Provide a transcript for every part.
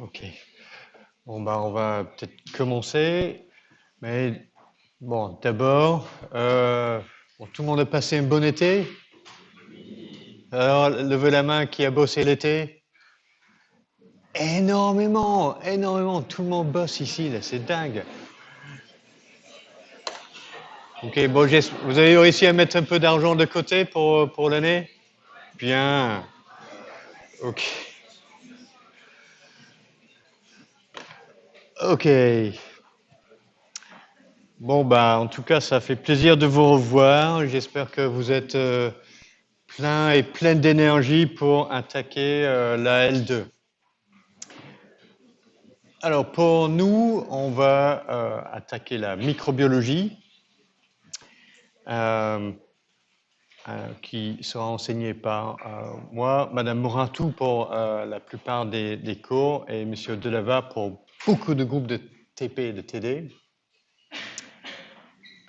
Ok. Bon, bah, on va peut-être commencer. Mais bon, d'abord, bon, tout le monde a passé un bon été. Alors, levez la main qui a bossé l'été. Énormément, énormément. Tout le monde bosse ici, là, c'est dingue. Ok, bon, vous avez réussi à mettre un peu d'argent de côté pour l'année? Bien. Ok. Ok. Bon, bah, en tout cas, ça fait plaisir de vous revoir. J'espère que vous êtes plein et pleine d'énergie pour attaquer la L2. Alors, pour nous, on va attaquer la microbiologie, qui sera enseignée par moi, Madame Moratou pour la plupart des cours et Monsieur Delava pour beaucoup de groupes de TP et de TD.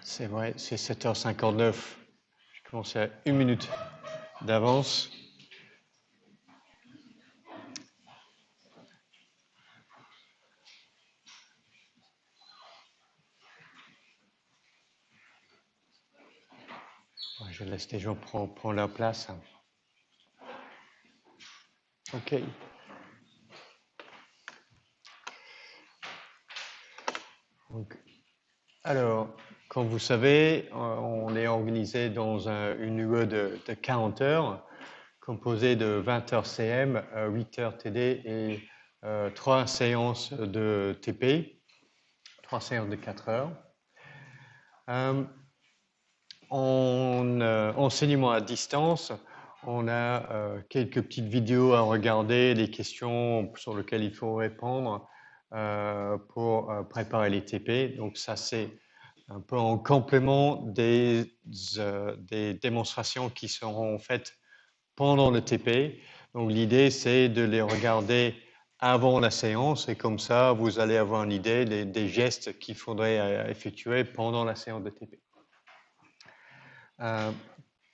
C'est vrai, c'est 7h59. J'ai commencé à 1 minute d'avance. Je laisse les gens prendre leur place. OK. Donc, alors, comme vous savez, on est organisé dans une UE de 40 heures, composée de 20 heures CM, 8 heures TD et 3 séances de TP, 3 séances de 4 heures. En enseignement à distance, on a quelques petites vidéos à regarder, des questions sur lesquelles il faut répondre pour préparer les TP. Donc ça, c'est un peu en complément des démonstrations qui seront faites pendant le TP. Donc l'idée, c'est de les regarder avant la séance et comme ça, vous allez avoir une idée des gestes qu'il faudrait effectuer pendant la séance de TP.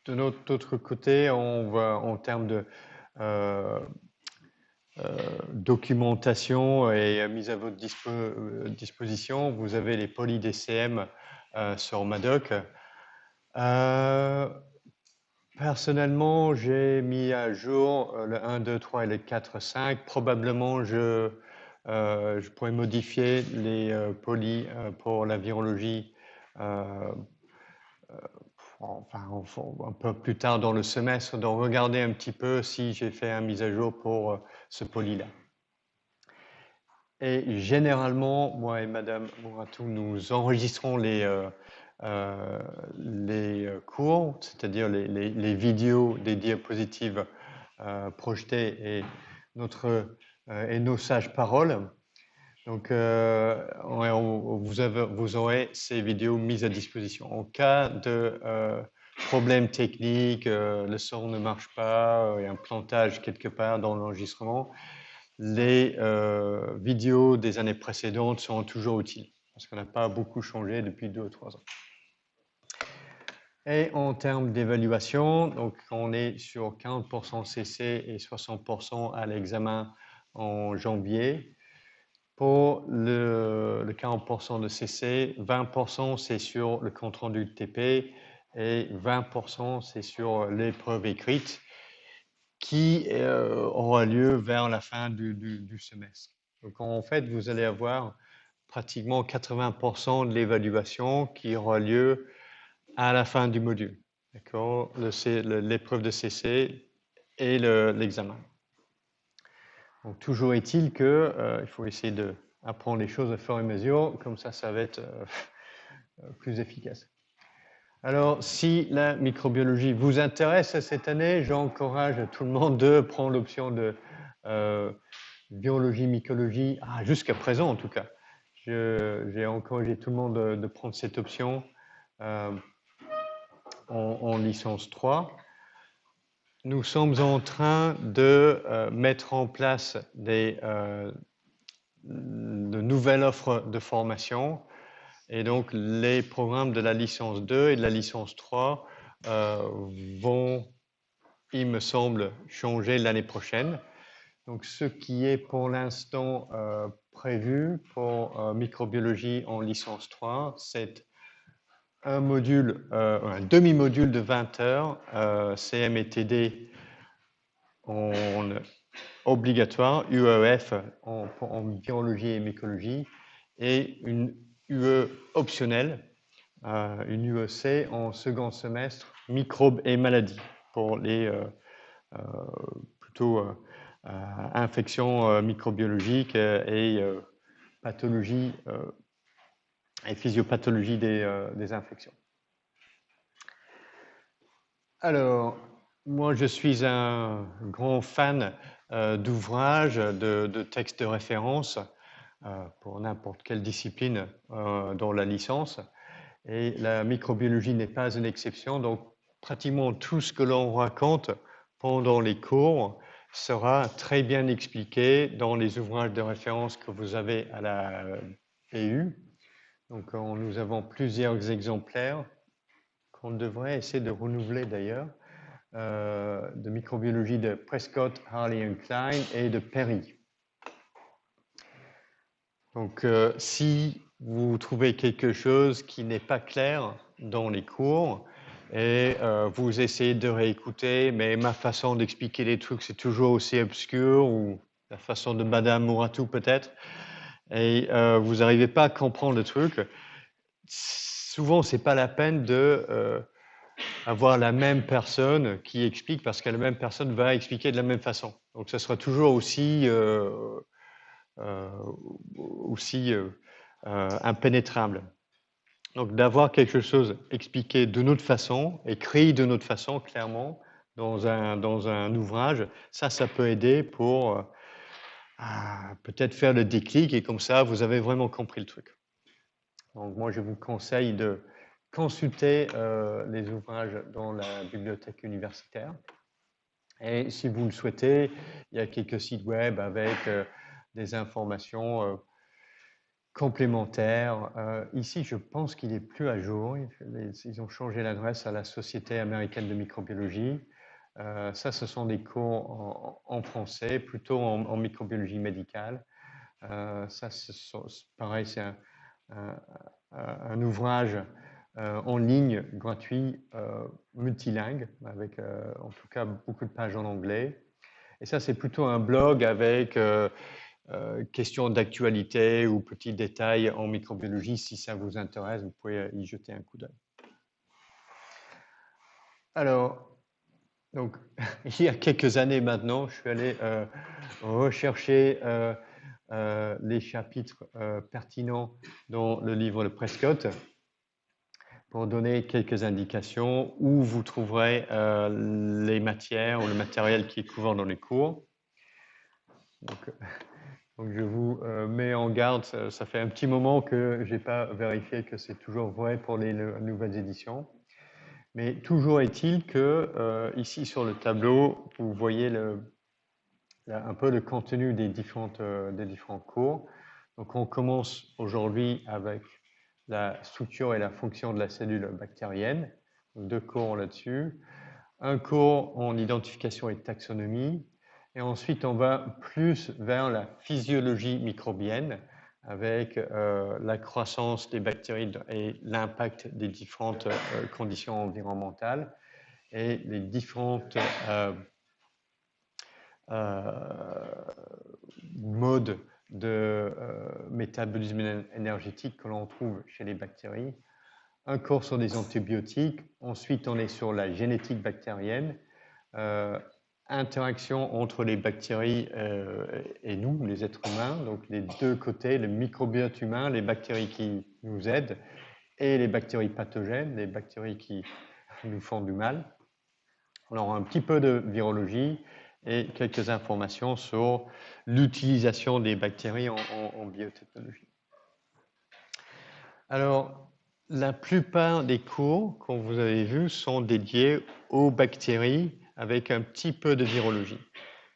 De notre côté, on va en termes de documentation et mise à votre disposition, vous avez les polis DCM sur Madoc. Personnellement, j'ai mis à jour le 1, 2, 3 et le 4, 5. Probablement, je pourrais modifier les polis pour la virologie enfin, un peu plus tard dans le semestre, de regarder un petit peu si j'ai fait une mise à jour pour ce poly-là. Et généralement, moi et Madame Mouratou, nous enregistrons les cours, c'est-à-dire les vidéos des diapositives projetées et nos sages paroles. Donc, vous aurez ces vidéos mises à disposition. En cas de problème technique, le son ne marche pas, il y a un plantage quelque part dans l'enregistrement, les vidéos des années précédentes seront toujours utiles, parce qu'on n'a pas beaucoup changé depuis 2 ou 3 ans. Et en termes d'évaluation, donc on est sur 40% CC et 60% à l'examen en janvier. Pour le 40% de CC, 20% c'est sur le compte rendu de TP et 20% c'est sur l'épreuve écrite qui aura lieu vers la fin du semestre. Donc en fait, vous allez avoir pratiquement 80% de l'évaluation qui aura lieu à la fin du module. D'accord? L'épreuve de CC et l'examen. Donc toujours est-il que il faut essayer d'apprendre les choses au fur et à mesure, comme ça va être plus efficace. Alors, si la microbiologie vous intéresse cette année, j'encourage tout le monde de prendre l'option de biologie, mycologie, jusqu'à présent en tout cas. J'ai encouragé tout le monde de prendre cette option en licence 3. Nous sommes en train de mettre en place de nouvelles offres de formation. Et donc, les programmes de la licence 2 et de la licence 3 vont, il me semble, changer l'année prochaine. Donc, ce qui est pour l'instant prévu pour microbiologie en licence 3, c'est un demi-module de 20 heures, CM et TD en obligatoire, UEF en biologie et mycologie, et une UE optionnelle, une UEC en second semestre, microbes et maladies, pour les plutôt infections microbiologiques et pathologie et physiopathologie des infections. Alors, moi, je suis un grand fan d'ouvrages, de textes de référence pour n'importe quelle discipline dans la licence. Et la microbiologie n'est pas une exception. Donc, pratiquement tout ce que l'on raconte pendant les cours sera très bien expliqué dans les ouvrages de référence que vous avez à la PU. Donc, nous avons plusieurs exemplaires qu'on devrait essayer de renouveler d'ailleurs, de microbiologie de Prescott, Harley et Klein et de Perry. Donc, si vous trouvez quelque chose qui n'est pas clair dans les cours et vous essayez de réécouter, mais ma façon d'expliquer les trucs, c'est toujours aussi obscur, ou la façon de Madame Mouratou peut-être, et vous n'arrivez pas à comprendre le truc, souvent, c'est pas la peine de avoir la même personne qui explique, parce que la même personne va expliquer de la même façon. Donc, ça sera toujours aussi impénétrable. Donc, d'avoir quelque chose expliqué d'une autre façon, écrit d'une autre façon, clairement, dans un ouvrage, ça peut aider pour peut-être faire le déclic, et comme ça, vous avez vraiment compris le truc. Donc, moi, je vous conseille de consulter les ouvrages dans la bibliothèque universitaire. Et si vous le souhaitez, il y a quelques sites web avec des informations complémentaires. Ici, je pense qu'il n'est plus à jour. Ils ont changé l'adresse à la Société américaine de microbiologie. Ça, ce sont des cours en français, plutôt en microbiologie médicale. Ça, pareil, c'est un ouvrage en ligne gratuit, multilingue, avec en tout cas beaucoup de pages en anglais. Et ça, c'est plutôt un blog avec questions d'actualité ou petits détails en microbiologie. Si ça vous intéresse, vous pouvez y jeter un coup d'œil. Alors, donc, il y a quelques années maintenant, je suis allé rechercher les chapitres pertinents dans le livre de Prescott pour donner quelques indications où vous trouverez les matières ou le matériel qui est couvert dans les cours. Donc je vous mets en garde, ça fait un petit moment que je n'ai pas vérifié que c'est toujours vrai pour les nouvelles éditions. Mais toujours est-il que ici sur le tableau, vous voyez un peu le contenu des différents cours. Donc on commence aujourd'hui avec la structure et la fonction de la cellule bactérienne. Donc 2 cours là-dessus. Un cours en identification et taxonomie. Et ensuite, on va plus vers la physiologie microbienne avec la croissance des bactéries et l'impact des différentes conditions environnementales et les différentes modes de métabolisme énergétique que l'on trouve chez les bactéries. Un cours sur les antibiotiques. Ensuite, on est sur la génétique bactérienne. Interaction entre les bactéries et nous, les êtres humains. Donc, les deux côtés, le microbiote humain, les bactéries qui nous aident, et les bactéries pathogènes, les bactéries qui nous font du mal. Alors, un petit peu de virologie et quelques informations sur l'utilisation des bactéries en biotechnologie. Alors, la plupart des cours, comme vous avez vu, sont dédiés aux bactéries avec un petit peu de virologie.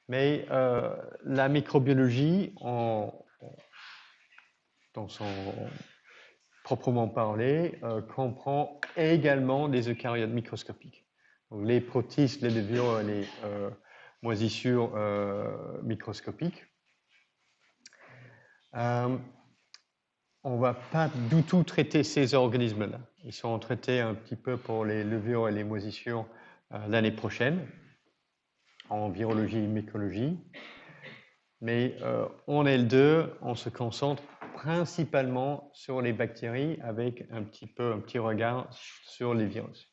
Mais la microbiologie, dans son proprement parlé, comprend également des eucaryotes microscopiques. Donc, les protistes, les levures, les moisissures microscopiques. On ne va pas du tout traiter ces organismes-là. Ils sont traités un petit peu pour les levures et les moisissures l'année prochaine, en virologie et mycologie. Mais en L2, on se concentre principalement sur les bactéries avec un petit regard sur les virus.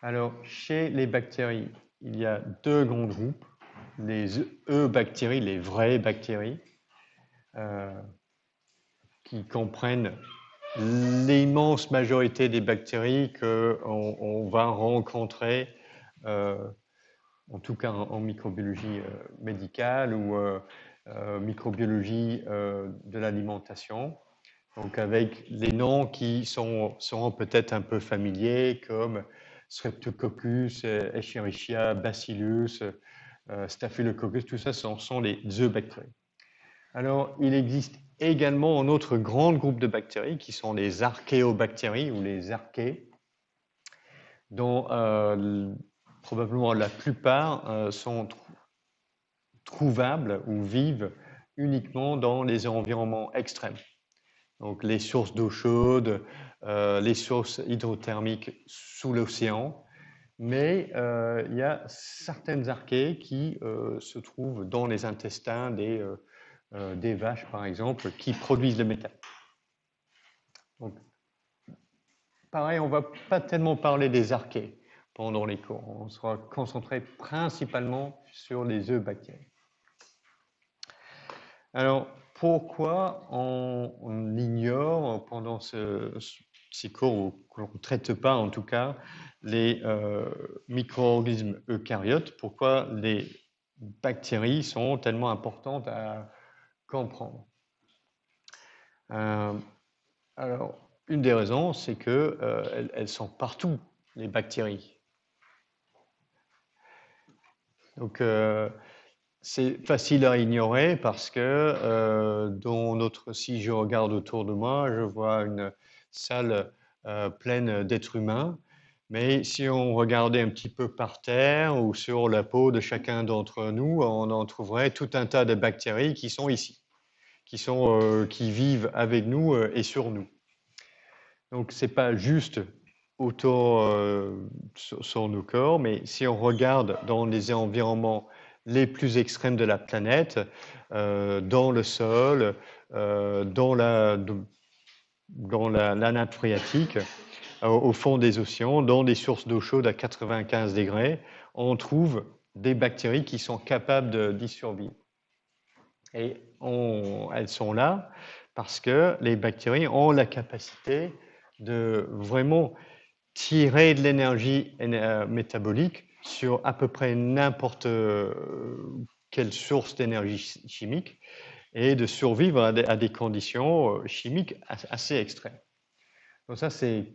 Alors, chez les bactéries, il y a deux grands groupes, les eubactéries, les vraies bactéries, qui comprennent l'immense majorité des bactéries qu'on va rencontrer, en tout cas en microbiologie médicale ou microbiologie de l'alimentation. Donc avec les noms qui seront peut-être un peu familiers, comme Streptococcus, Escherichia, Bacillus, Staphylococcus, tout ça, ce sont les eubactéries. Alors, il existe également un autre grand groupe de bactéries qui sont les archéobactéries ou les archées, dont probablement la plupart sont trouvables ou vivent uniquement dans les environnements extrêmes. Donc les sources d'eau chaude, les sources hydrothermiques sous l'océan, mais il y a certaines archées qui se trouvent dans les intestins des vaches, par exemple, qui produisent le méthane. Donc, pareil, on ne va pas tellement parler des archées pendant les cours. On sera concentré principalement sur les eubactéries. Alors, pourquoi on ignore pendant ces cours, ou qu'on ne traite pas en tout cas, les micro-organismes eucaryotes? Pourquoi les bactéries sont tellement importantes à comprendre? Alors, une des raisons, c'est qu'elles sont partout, les bactéries. Donc, c'est facile à ignorer parce que si je regarde autour de moi, je vois une salle pleine d'êtres humains. Mais si on regardait un petit peu par terre ou sur la peau de chacun d'entre nous, on en trouverait tout un tas de bactéries qui sont ici, qui vivent avec nous et sur nous. Donc, ce n'est pas juste autour sur nos corps, mais si on regarde dans les environnements les plus extrêmes de la planète, dans le sol, dans la nappe phréatique, au fond des océans, dans des sources d'eau chaude à 95 degrés, on trouve des bactéries qui sont capables d'y survivre. Et elles sont là parce que les bactéries ont la capacité de vraiment tirer de l'énergie métabolique sur à peu près n'importe quelle source d'énergie chimique et de survivre à des conditions chimiques assez extrêmes. Donc ça, c'est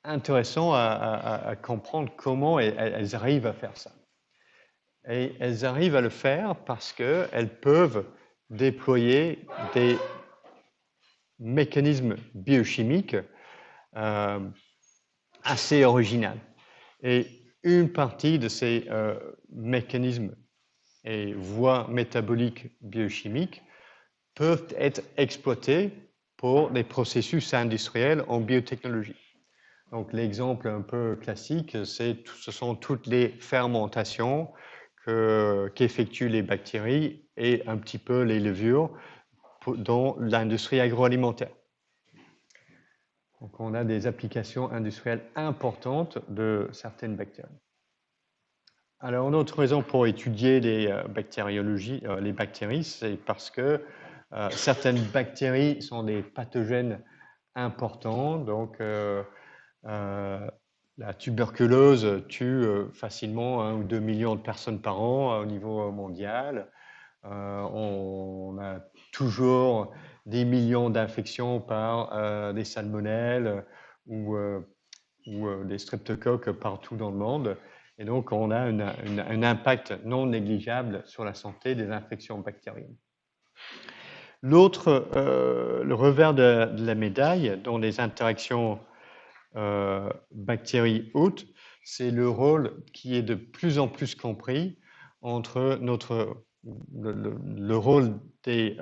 intéressant à comprendre comment elles arrivent à faire ça. Et elles arrivent à le faire parce qu'elles peuvent déployer des mécanismes biochimiques assez originaux. Et une partie de ces mécanismes et voies métaboliques biochimiques peuvent être exploités pour des processus industriels en biotechnologie. Donc l'exemple un peu classique, ce sont toutes les fermentations qu'effectuent les bactéries et un petit peu les levures dans l'industrie agroalimentaire. Donc on a des applications industrielles importantes de certaines bactéries. Alors une autre raison pour étudier les bactéries, c'est parce que certaines bactéries sont des pathogènes importants. Donc la tuberculose tue facilement 1 ou 2 millions de personnes par an au niveau mondial. On a toujours des millions d'infections par des salmonelles ou des streptocoques partout dans le monde. Et donc, on a un impact non négligeable sur la santé des infections bactériennes. L'autre, le revers de la médaille dans les interactions bactéries-hôtes, c'est le rôle qui est de plus en plus compris entre le rôle des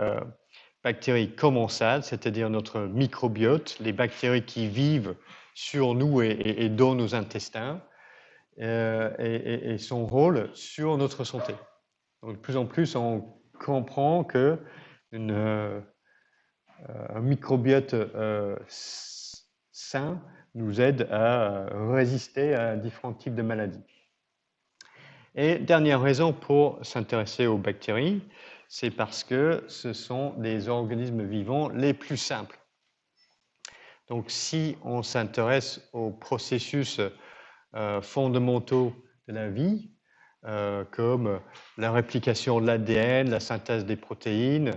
bactéries commensales, c'est-à-dire notre microbiote, les bactéries qui vivent sur nous et dans nos intestins, et son rôle sur notre santé. Donc, de plus en plus, on comprend que un microbiote sain nous aide à résister à différents types de maladies. Et dernière raison pour s'intéresser aux bactéries, c'est parce que ce sont des organismes vivants les plus simples. Donc, si on s'intéresse aux processus fondamentaux de la vie, comme la réplication de l'ADN, la synthèse des protéines,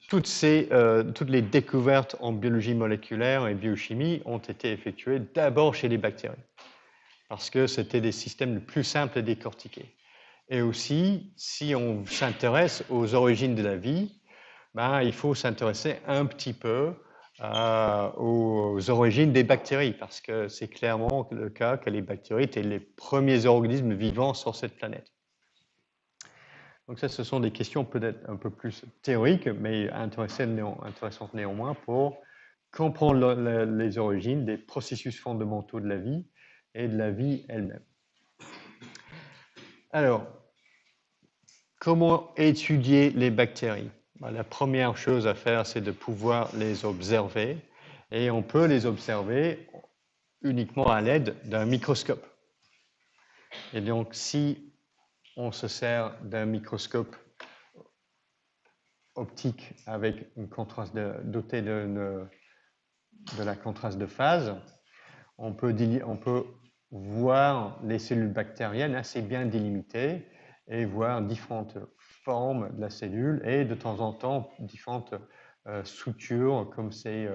toutes les découvertes en biologie moléculaire et biochimie ont été effectuées d'abord chez les bactéries, parce que c'était des systèmes les plus simples à décortiquer. Et aussi, si on s'intéresse aux origines de la vie, ben, il faut s'intéresser un petit peu aux origines des bactéries, parce que c'est clairement le cas que les bactéries étaient les premiers organismes vivants sur cette planète. Donc ça, ce sont des questions peut-être un peu plus théoriques, mais intéressantes néanmoins pour comprendre les origines des processus fondamentaux de la vie et de la vie elle-même. Alors, comment étudier les bactéries? La première chose à faire, c'est de pouvoir les observer, et on peut les observer uniquement à l'aide d'un microscope. Et donc, si on se sert d'un microscope optique avec une contraste doté de la contraste de phase, on peut voir les cellules bactériennes assez bien délimitées et voir différentes formes de la cellule et de temps en temps différentes structures comme ces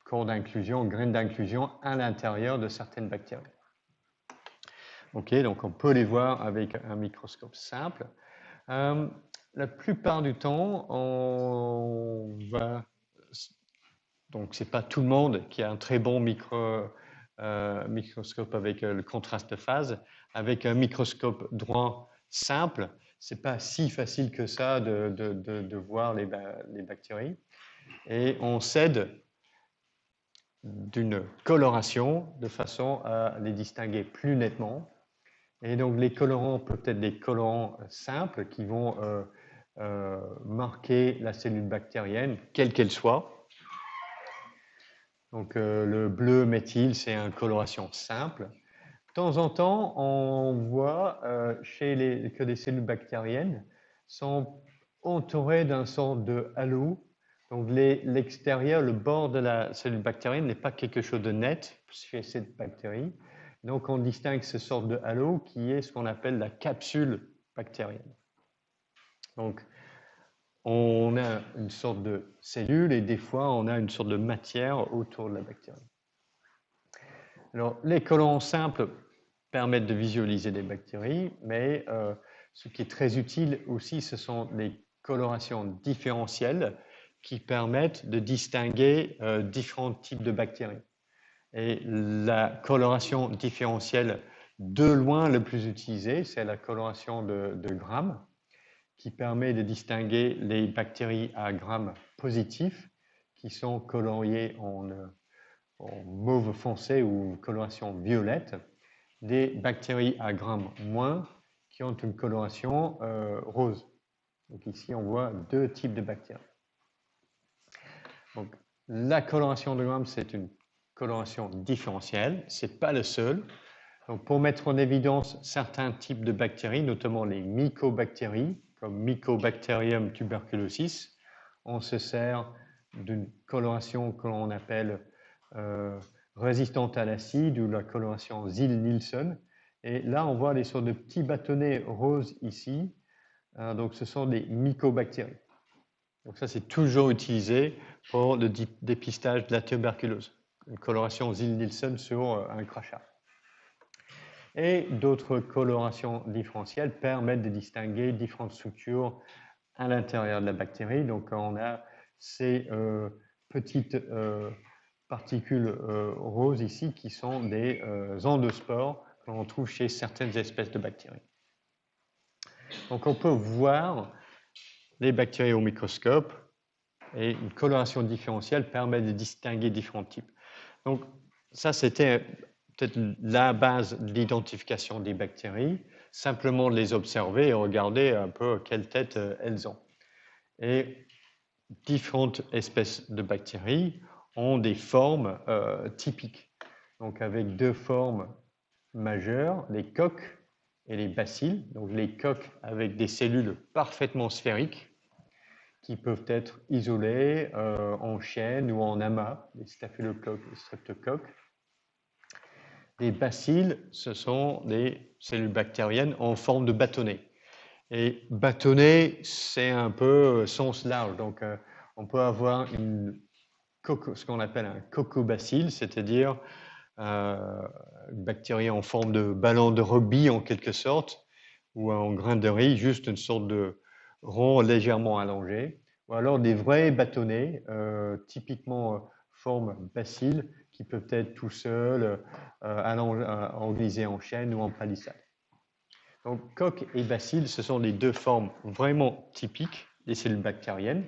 corps d'inclusion, graines d'inclusion à l'intérieur de certaines bactéries. Ok, donc on peut les voir avec un microscope simple. La plupart du temps, on va... Donc, ce n'est pas tout le monde qui a un très bon microscope avec le contraste de phase. Avec un microscope droit simple, ce n'est pas si facile que ça de voir les bactéries. Et on s'aide d'une coloration de façon à les distinguer plus nettement. Et donc, les colorants peuvent être des colorants simples qui vont marquer la cellule bactérienne, quelle qu'elle soit. Donc, le bleu méthyle, c'est une coloration simple. De temps en temps, on voit que les cellules bactériennes sont entourées d'un sort de halo. Donc, l'extérieur, le bord de la cellule bactérienne n'est pas quelque chose de net chez cette bactérie. Donc, on distingue ce sort de halo qui est ce qu'on appelle la capsule bactérienne. Donc, on a une sorte de cellule et des fois, on a une sorte de matière autour de la bactérie. Alors, les colorants simples permettent de visualiser des bactéries, mais ce qui est très utile aussi, ce sont les colorations différentielles qui permettent de distinguer différents types de bactéries. Et la coloration différentielle de loin le plus utilisée, c'est la coloration de Gram, qui permet de distinguer les bactéries à Gram positif, qui sont coloriées en mauve foncé ou coloration violette, des bactéries à Gram moins qui ont une coloration rose. Donc ici, on voit deux types de bactéries. Donc, la coloration de Gram, c'est une coloration différentielle. Ce n'est pas le seul. Donc, pour mettre en évidence certains types de bactéries, notamment les mycobactéries, comme Mycobacterium tuberculosis, on se sert d'une coloration que l'on appelle résistante à l'acide ou la coloration Zille-Nielsen. Et là, on voit des sortes de petits bâtonnets roses ici. Donc, ce sont des mycobactéries. Donc, ça, c'est toujours utilisé pour le dépistage de la tuberculose. Une coloration Zille-Nielsen sur un crachat. Et d'autres colorations différentielles permettent de distinguer différentes structures à l'intérieur de la bactérie. Donc, on a ces petites particules roses ici qui sont des endospores que l'on trouve chez certaines espèces de bactéries. Donc on peut voir les bactéries au microscope et une coloration différentielle permet de distinguer différents types. Donc ça, c'était peut-être la base de l'identification des bactéries, simplement de les observer et regarder un peu quelle tête elles ont. Et différentes espèces de bactéries ont des formes typiques. Donc avec deux formes majeures, les coques et les bacilles. Donc les coques avec des cellules parfaitement sphériques qui peuvent être isolées en chaîne ou en amas, les staphylocoques et streptocoques. Les bacilles, ce sont des cellules bactériennes en forme de bâtonnet. Et bâtonnet, c'est un peu sens large. Donc, on peut avoir ce qu'on appelle un cocobacille, c'est-à-dire une bactérie en forme de ballon de rugby en quelque sorte, ou en grain de riz, juste une sorte de rond légèrement allongé. Ou alors des vrais bâtonnets, typiquement forme bacille, qui peuvent être tout seuls, organisés en chaîne ou en palissade. Donc, coque et bacille, ce sont les deux formes vraiment typiques des cellules bactériennes.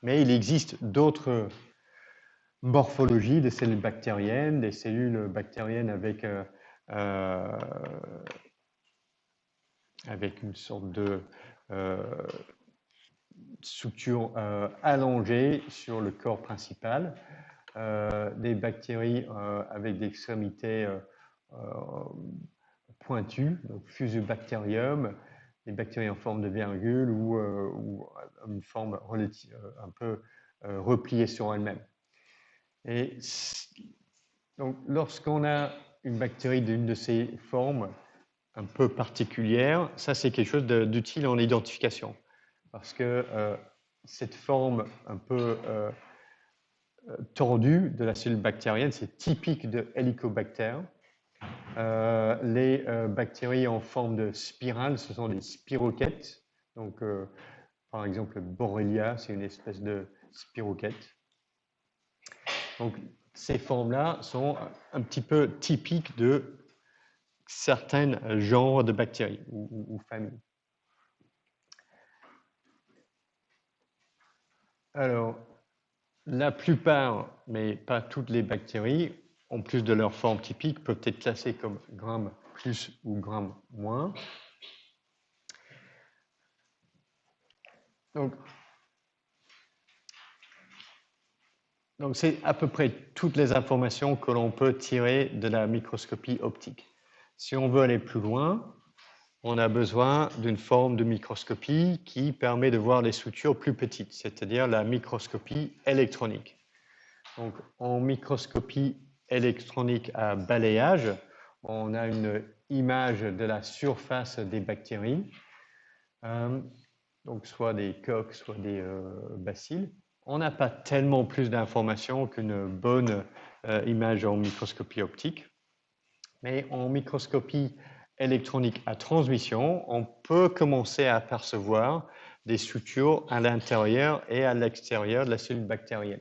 Mais il existe d'autres morphologies des cellules bactériennes, des cellules bactériennes avec une sorte de structure allongée sur le corps principal, des bactéries avec des extrémités pointues, donc Fusobacterium, des bactéries en forme de virgule ou une forme un peu repliée sur elle-même. Et donc, lorsqu'on a une bactérie d'une de ces formes un peu particulière, ça c'est quelque chose d'utile en identification. Parce que cette forme un peu tordue de la cellule bactérienne, c'est typique de Helicobacter. Les bactéries en forme de spirale, ce sont des spirochètes. Donc, par exemple, Borrelia, c'est une espèce de spirochète. Donc, ces formes-là sont un petit peu typiques de certains genres de bactéries ou familles. Alors, la plupart, mais pas toutes les bactéries, en plus de leur forme typique, peuvent être classées comme Gram plus ou Gram moins. Donc c'est à peu près toutes les informations que l'on peut tirer de la microscopie optique. Si on veut aller plus loin, on a besoin d'une forme de microscopie qui permet de voir les structures plus petites, c'est-à-dire la microscopie électronique. Donc, en microscopie électronique à balayage, on a une image de la surface des bactéries, donc soit des coques, soit des bacilles. On n'a pas tellement plus d'informations qu'une bonne image en microscopie optique, mais en microscopie électronique à transmission, on peut commencer à apercevoir des structures à l'intérieur et à l'extérieur de la cellule bactérienne.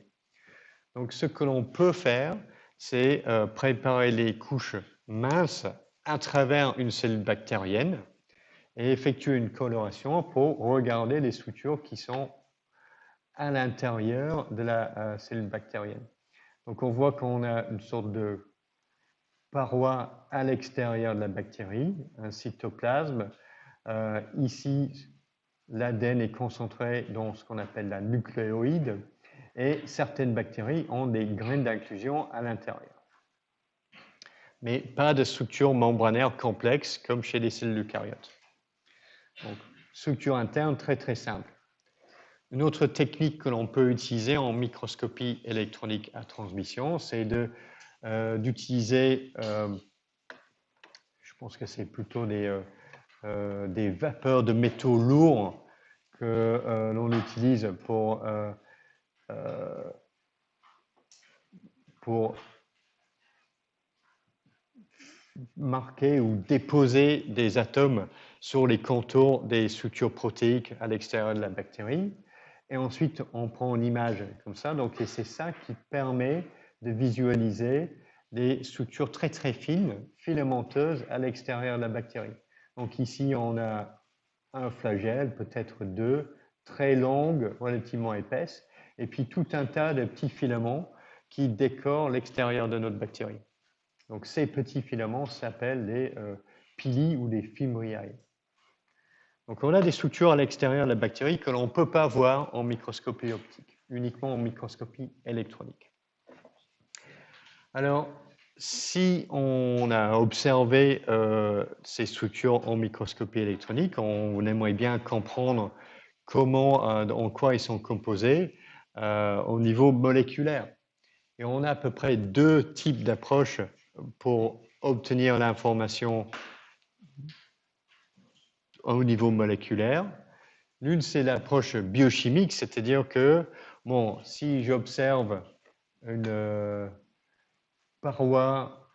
Donc, ce que l'on peut faire, c'est préparer les couches minces à travers une cellule bactérienne et effectuer une coloration pour regarder les structures qui sont à l'intérieur de la cellule bactérienne. Donc, on voit qu'on a une sorte de paroi à l'extérieur de la bactérie, un cytoplasme. Ici, l'ADN est concentré dans ce qu'on appelle la nucléoïde et certaines bactéries ont des graines d'inclusion à l'intérieur. Mais pas de structure membranaire complexe comme chez les cellules eucaryotes. Donc, structure interne très très simple. Une autre technique que l'on peut utiliser en microscopie électronique à transmission, c'est d'utiliser, je pense que c'est plutôt des vapeurs de métaux lourds que l'on utilise pour marquer ou déposer des atomes sur les contours des structures protéiques à l'extérieur de la bactérie. Et ensuite, on prend une image comme ça. Donc, c'est ça qui permet de visualiser des structures très très fines, filamenteuses à l'extérieur de la bactérie. Donc ici, on a un flagelle, peut-être deux, très longues, relativement épaisses, et puis tout un tas de petits filaments qui décorent l'extérieur de notre bactérie. Donc ces petits filaments s'appellent des pili ou des fimbriae. Donc on a des structures à l'extérieur de la bactérie que l'on ne peut pas voir en microscopie optique, uniquement en microscopie électronique. Alors, si on a observé ces structures en microscopie électronique, on aimerait bien comprendre comment, en quoi ils sont composés au niveau moléculaire. Et on a à peu près deux types d'approches pour obtenir l'information au niveau moléculaire. L'une, c'est l'approche biochimique, c'est-à-dire que, bon, si j'observe une paroi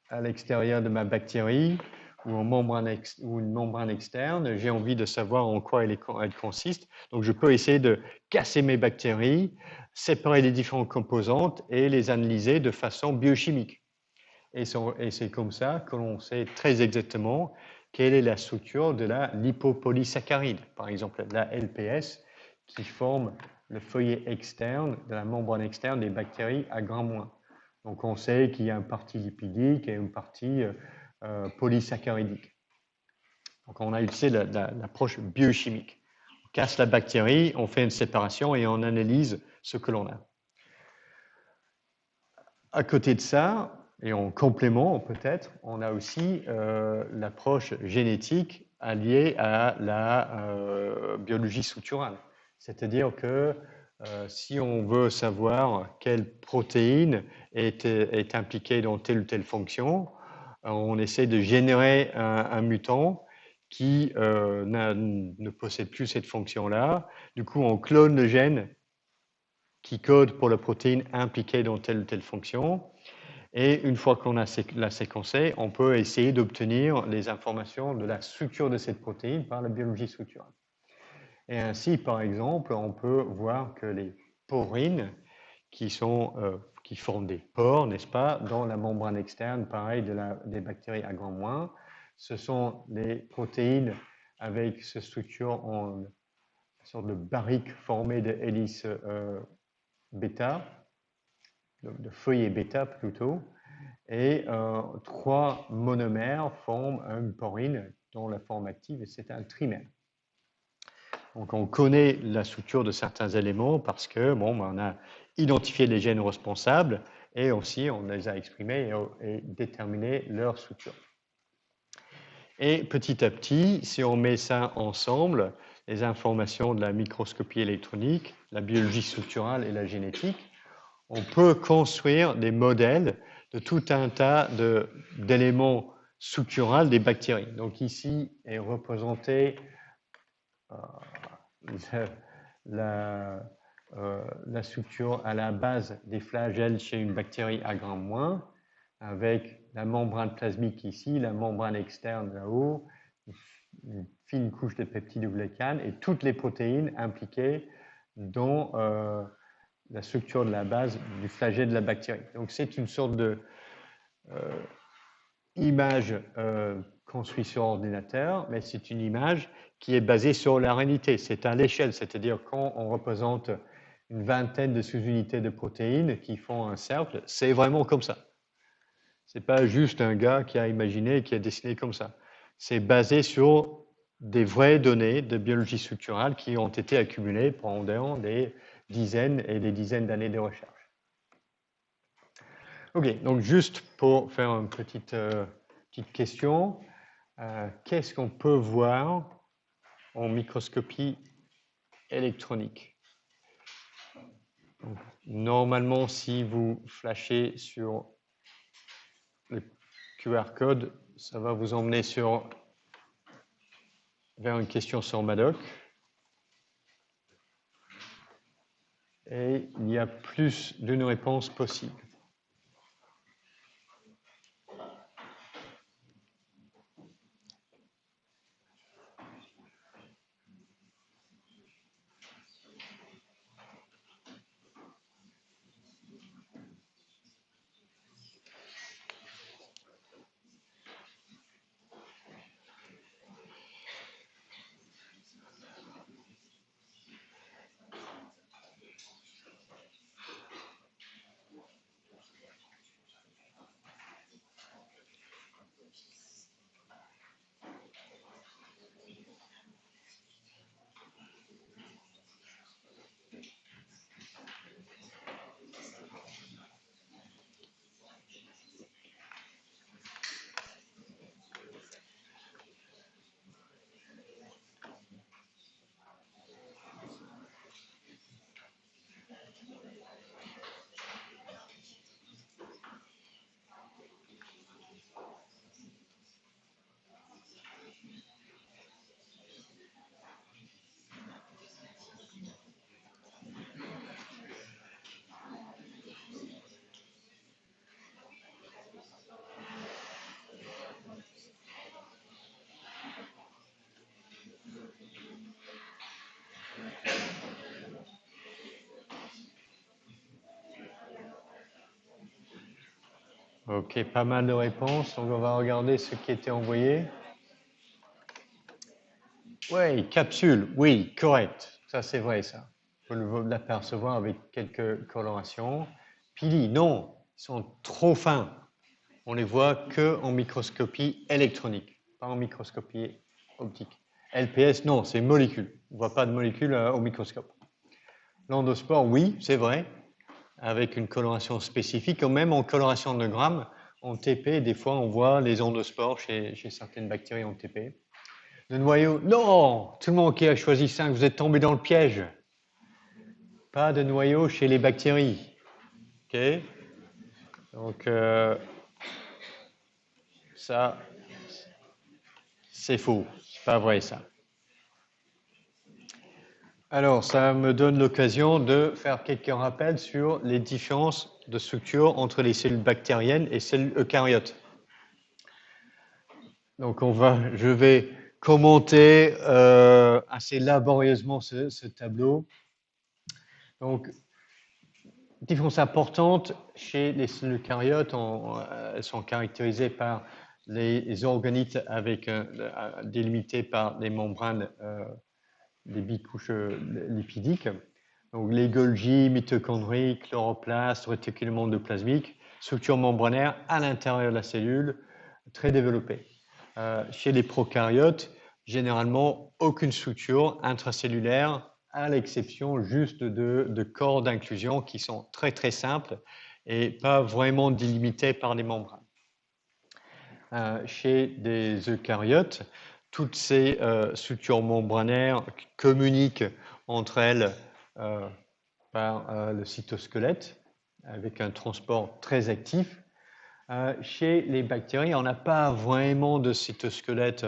à l'extérieur de ma bactérie ou une membrane externe, j'ai envie de savoir en quoi elle consiste. Donc, je peux essayer de casser mes bactéries, séparer les différentes composantes et les analyser de façon biochimique. Et c'est comme ça que l'on sait très exactement quelle est la structure de la lipopolysaccharide, par exemple la LPS, qui forme le feuillet externe de la membrane externe des bactéries à grain-. Donc on sait qu'il y a une partie lipidique et une partie polysaccharidique. Donc on a utilisé l'approche biochimique. On casse la bactérie, on fait une séparation et on analyse ce que l'on a. À côté de ça, et en complément peut-être, on a aussi l'approche génétique alliée à la biologie structurale. C'est-à-dire que si on veut savoir quelle protéine est impliquée dans telle ou telle fonction, on essaie de générer un mutant qui ne possède plus cette fonction-là. Du coup, on clone le gène qui code pour la protéine impliquée dans telle ou telle fonction. Et une fois qu'on a la séquencée, on peut essayer d'obtenir les informations de la structure de cette protéine par la biologie structurale. Et ainsi, par exemple, on peut voir que les porines, qui forment des pores, n'est-ce pas, dans la membrane externe, pareil, des bactéries à grand-, ce sont des protéines avec cette structure en sorte de barrique formée de hélices bêta, de feuillet bêta plutôt, et trois monomères forment une porine dont la forme active, c'est un trimère. Donc on connaît la structure de certains éléments parce que on a identifié les gènes responsables et aussi on les a exprimés et déterminé leur structure. Et petit à petit, si on met ça ensemble, les informations de la microscopie électronique, la biologie structurale et la génétique, on peut construire des modèles de tout un tas d'éléments structurels des bactéries. Donc ici est représentée la structure à la base des flagelles chez une bactérie à grain-, avec la membrane plasmique ici, la membrane externe là-haut, une fine couche de peptides ou glycanes et toutes les protéines impliquées dans la structure de la base du flagelle de la bactérie. Donc c'est une sorte de image construite sur ordinateur, mais c'est une image qui est basée sur la réalité. C'est à l'échelle, c'est-à-dire quand on représente une vingtaine de sous-unités de protéines qui font un cercle, c'est vraiment comme ça. C'est pas juste un gars qui a imaginé et qui a dessiné comme ça. C'est basé sur des vraies données de biologie structurale qui ont été accumulées pendant des dizaines et des dizaines d'années de recherche. Ok, donc juste pour faire une petite question, qu'est-ce qu'on peut voir en microscopie électronique? Donc, normalement, si vous flashez sur le QR code, ça va vous emmener vers une question sur Madoc. Et il y a plus d'une réponse possible. Ok, pas mal de réponses. Donc, on va regarder ce qui était envoyé. Oui, capsule, oui, correct. Ça, c'est vrai, ça. Vous pouvez l'apercevoir avec quelques colorations. Pili, non, ils sont trop fins. On les voit qu'en microscopie électronique, pas en microscopie optique. LPS, non, c'est molécules. On ne voit pas de molécules au microscope. L'endospore, oui, c'est vrai, avec une coloration spécifique, ou même en coloration de grammes, en TP, des fois on voit les endospores chez certaines bactéries en TP. Le noyau, non, tout le monde qui a choisi 5, vous êtes tombé dans le piège. Pas de noyau chez les bactéries. Ok. Donc, ça, c'est faux. C'est pas vrai, ça. Alors, ça me donne l'occasion de faire quelques rappels sur les différences de structure entre les cellules bactériennes et cellules eucaryotes. Donc, je vais commenter assez laborieusement ce tableau. Donc, différence importante chez les cellules eucaryotes, elles sont caractérisées par les organites délimités par des membranes, des bicouches lipidiques. Donc les Golgi, mitochondries, chloroplastes, réticulum endoplasmique, structure membranaire à l'intérieur de la cellule, très développée. Chez les prokaryotes, généralement aucune structure intracellulaire, à l'exception juste de corps d'inclusion qui sont très très simples et pas vraiment délimités par des membranes. Chez des eucaryotes, toutes ces structures membranaires communiquent entre elles par le cytosquelette, avec un transport très actif. Chez les bactéries, on n'a pas vraiment de cytosquelette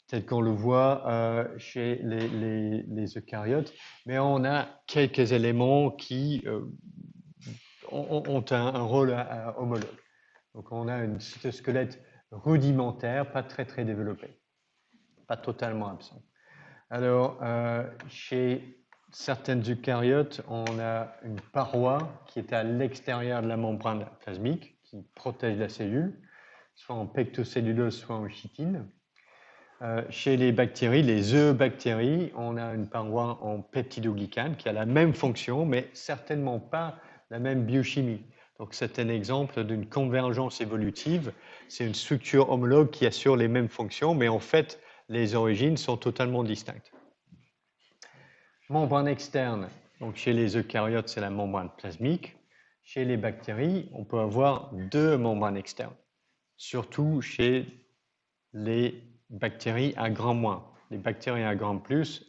tel qu'on le voit chez les eucaryotes, mais on a quelques éléments qui ont un rôle homologue. Donc on a un cytosquelette rudimentaire, pas très très développé, pas totalement absent. Alors, chez certaines eucaryotes, on a une paroi qui est à l'extérieur de la membrane plasmique, qui protège la cellule, soit en pectocellulose, soit en chitine. Chez les bactéries, les eubactéries, on a une paroi en peptidoglycane qui a la même fonction, mais certainement pas la même biochimie. Donc, c'est un exemple d'une convergence évolutive. C'est une structure homologue qui assure les mêmes fonctions, mais en fait, les origines sont totalement distinctes. Membrane externe, donc chez les eucaryotes, c'est la membrane plasmique. Chez les bactéries, on peut avoir deux membranes externes, surtout chez les bactéries à grand moins. Les bactéries à grand plus,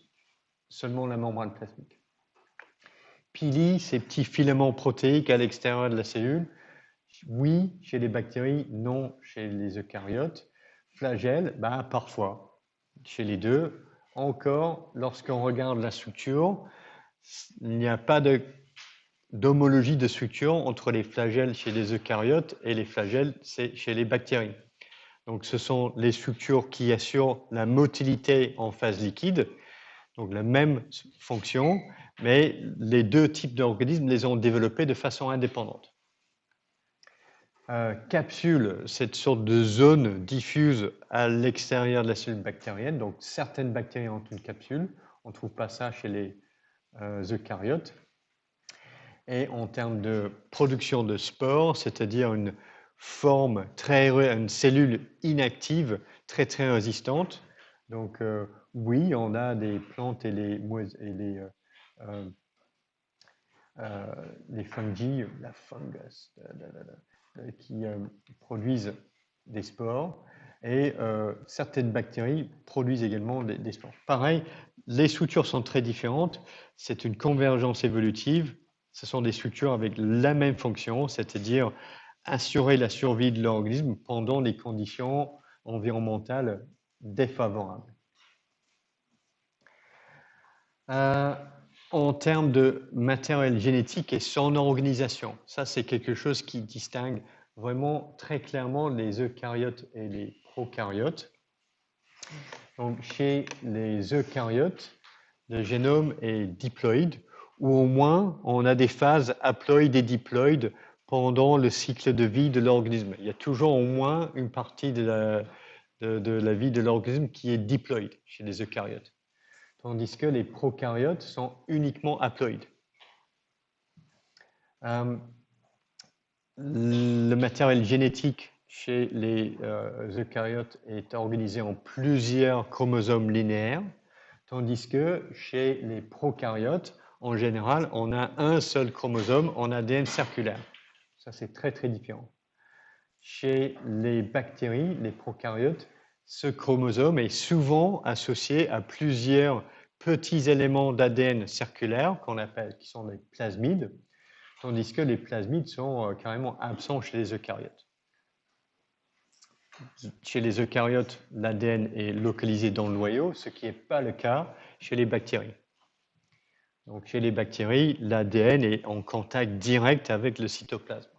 seulement la membrane plasmique. Pili, ces petits filaments protéiques à l'extérieur de la cellule, oui chez les bactéries, non chez les eucaryotes. Flagelle, parfois chez les deux. Encore, lorsqu'on regarde la structure, il n'y a pas d'homologie de structure entre les flagelles chez les eucaryotes et les flagelles chez les bactéries. Donc, ce sont les structures qui assurent la motilité en phase liquide, donc la même fonction, mais les deux types d'organismes les ont développés de façon indépendante. Capsule, cette sorte de zone diffuse à l'extérieur de la cellule bactérienne. Donc, certaines bactéries ont une capsule. On ne trouve pas ça chez les eucaryotes. Et en termes de production de spores, c'est-à-dire une cellule inactive très très résistante. Donc oui, on a des plantes et les fungi, la fungus, qui produisent des spores, et certaines bactéries produisent également des spores. Pareil, les structures sont très différentes, c'est une convergence évolutive, ce sont des structures avec la même fonction, c'est-à-dire assurer la survie de l'organisme pendant des conditions environnementales défavorables. En termes de matériel génétique et son organisation, ça c'est quelque chose qui distingue vraiment très clairement les eucaryotes et les prokaryotes. Donc chez les eucaryotes, le génome est diploïde, ou au moins on a des phases haploïdes et diploïdes pendant le cycle de vie de l'organisme. Il y a toujours au moins une partie de la vie de l'organisme qui est diploïde chez les eucaryotes, tandis que les prokaryotes sont uniquement haploïdes. Le matériel génétique chez les eucaryotes est organisé en plusieurs chromosomes linéaires, tandis que chez les prokaryotes, en général, on a un seul chromosome en ADN circulaire. Ça, c'est très, très différent. Chez les bactéries, les prokaryotes, ce chromosome est souvent associé à plusieurs petits éléments d'ADN circulaire qui sont les plasmides, tandis que les plasmides sont carrément absents chez les eucaryotes. Chez les eucaryotes, l'ADN est localisé dans le noyau, ce qui n'est pas le cas chez les bactéries. Donc, chez les bactéries, l'ADN est en contact direct avec le cytoplasme,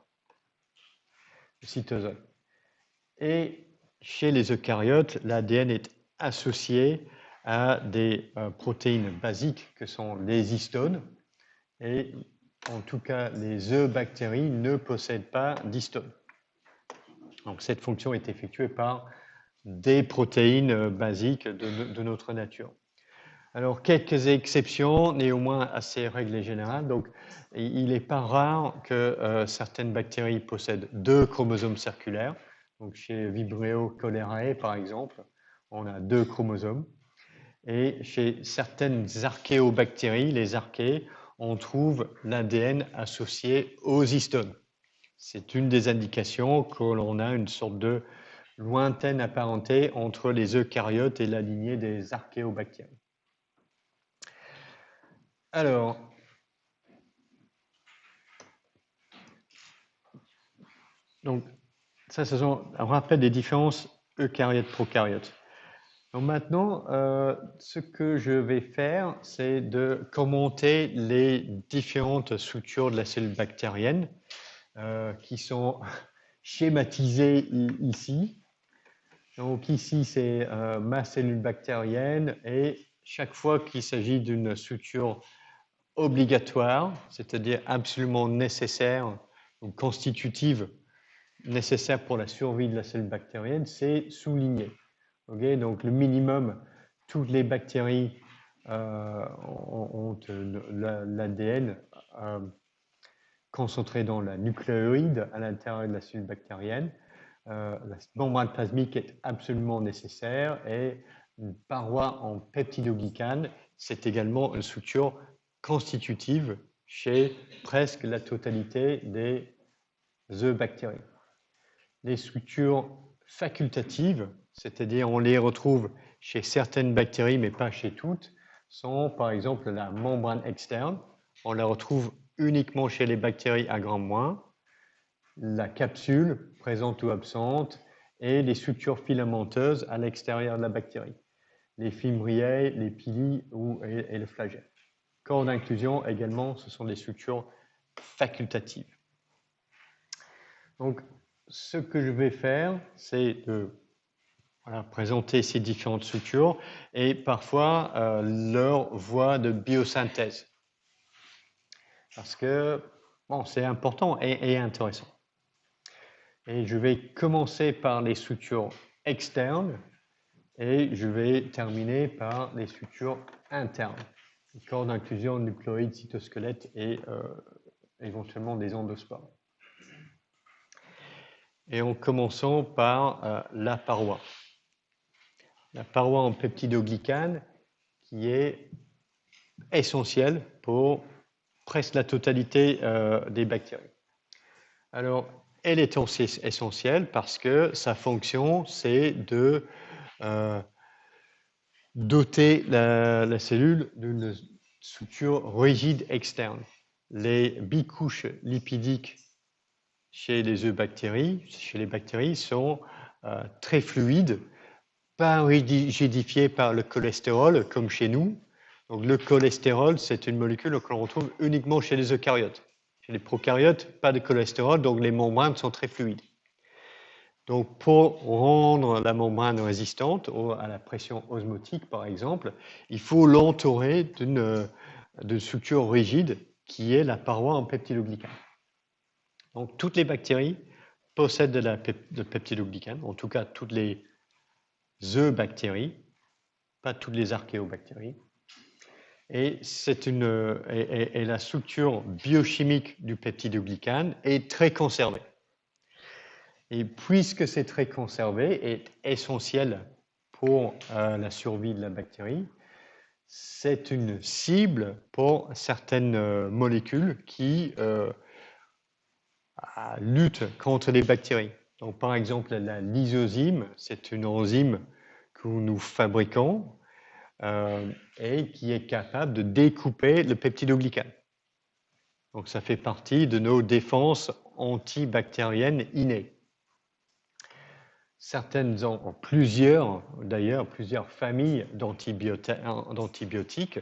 le cytosol. Et chez les eucaryotes, l'ADN est associé à des protéines basiques que sont les histones. Et en tout cas, les eubactéries ne possèdent pas d'histones. Donc, cette fonction est effectuée par des protéines basiques de notre nature. Alors, quelques exceptions, néanmoins assez règle générale. Donc, il n'est pas rare que certaines bactéries possèdent 2 chromosomes circulaires. Donc, chez Vibrio cholerae, par exemple, on a 2 chromosomes. Et chez certaines archéobactéries, les archées, on trouve l'ADN associé aux histones. C'est une des indications que l'on a une sorte de lointaine apparenté entre les eucaryotes et la lignée des archéobactéries. Alors, donc, ça, ce sont un rappel des différences eucaryotes-prokaryotes. Donc maintenant, ce que je vais faire, c'est de commenter les différentes structures de la cellule bactérienne qui sont schématisées ici. Donc ici, c'est ma cellule bactérienne et chaque fois qu'il s'agit d'une structure obligatoire, c'est-à-dire absolument nécessaire ou constitutive, nécessaire pour la survie de la cellule bactérienne, c'est souligné. Okay, donc le minimum, toutes les bactéries ont l'ADN concentré dans la nucléoïde à l'intérieur de la cellule bactérienne. La membrane plasmique est absolument nécessaire et une paroi en peptidoglycane, c'est également une structure constitutive chez presque la totalité des eubactéries. Les structures facultatives, c'est-à-dire on les retrouve chez certaines bactéries mais pas chez toutes, sont par exemple la membrane externe, on la retrouve uniquement chez les bactéries à grand moins, la capsule présente ou absente et les structures filamenteuses à l'extérieur de la bactérie, les fimbriae, les pili et le flagelle. Corps d'inclusion également, ce sont des structures facultatives. Donc, ce que je vais faire, c'est de présenter ces différentes structures et parfois leur voie de biosynthèse. Parce que bon, c'est important et intéressant. Et je vais commencer par les structures externes et je vais terminer par les structures internes. Corps d'inclusion, nucléoïdes, cytosquelettes et éventuellement des endospores. Et en commençant par la paroi. La paroi en peptidoglycane qui est essentielle pour presque la totalité des bactéries. Alors, elle est essentielle parce que sa fonction, c'est de doter la cellule d'une structure rigide externe. Les bicouches lipidiques chez les eubactéries, chez les bactéries, sont très fluides, pas rigidifiées par le cholestérol comme chez nous. Donc le cholestérol, c'est une molécule que l'on retrouve uniquement chez les eucaryotes. Chez les prokaryotes, pas de cholestérol, donc les membranes sont très fluides. Donc pour rendre la membrane résistante à la pression osmotique, par exemple, il faut l'entourer d'une structure rigide qui est la paroi en peptidoglycane. Donc, toutes les bactéries possèdent de peptidoglycane, en tout cas toutes les eubactéries, pas toutes les archéobactéries. Et, la structure biochimique du peptidoglycane est très conservée. Et puisque c'est très conservé et essentiel pour la survie de la bactérie, c'est une cible pour certaines molécules qui luttent contre les bactéries. Donc, par exemple, la lysozyme, c'est une enzyme que nous fabriquons et qui est capable de découper le peptidoglycane. Donc, ça fait partie de nos défenses antibactériennes innées. Plusieurs familles d'antibiotiques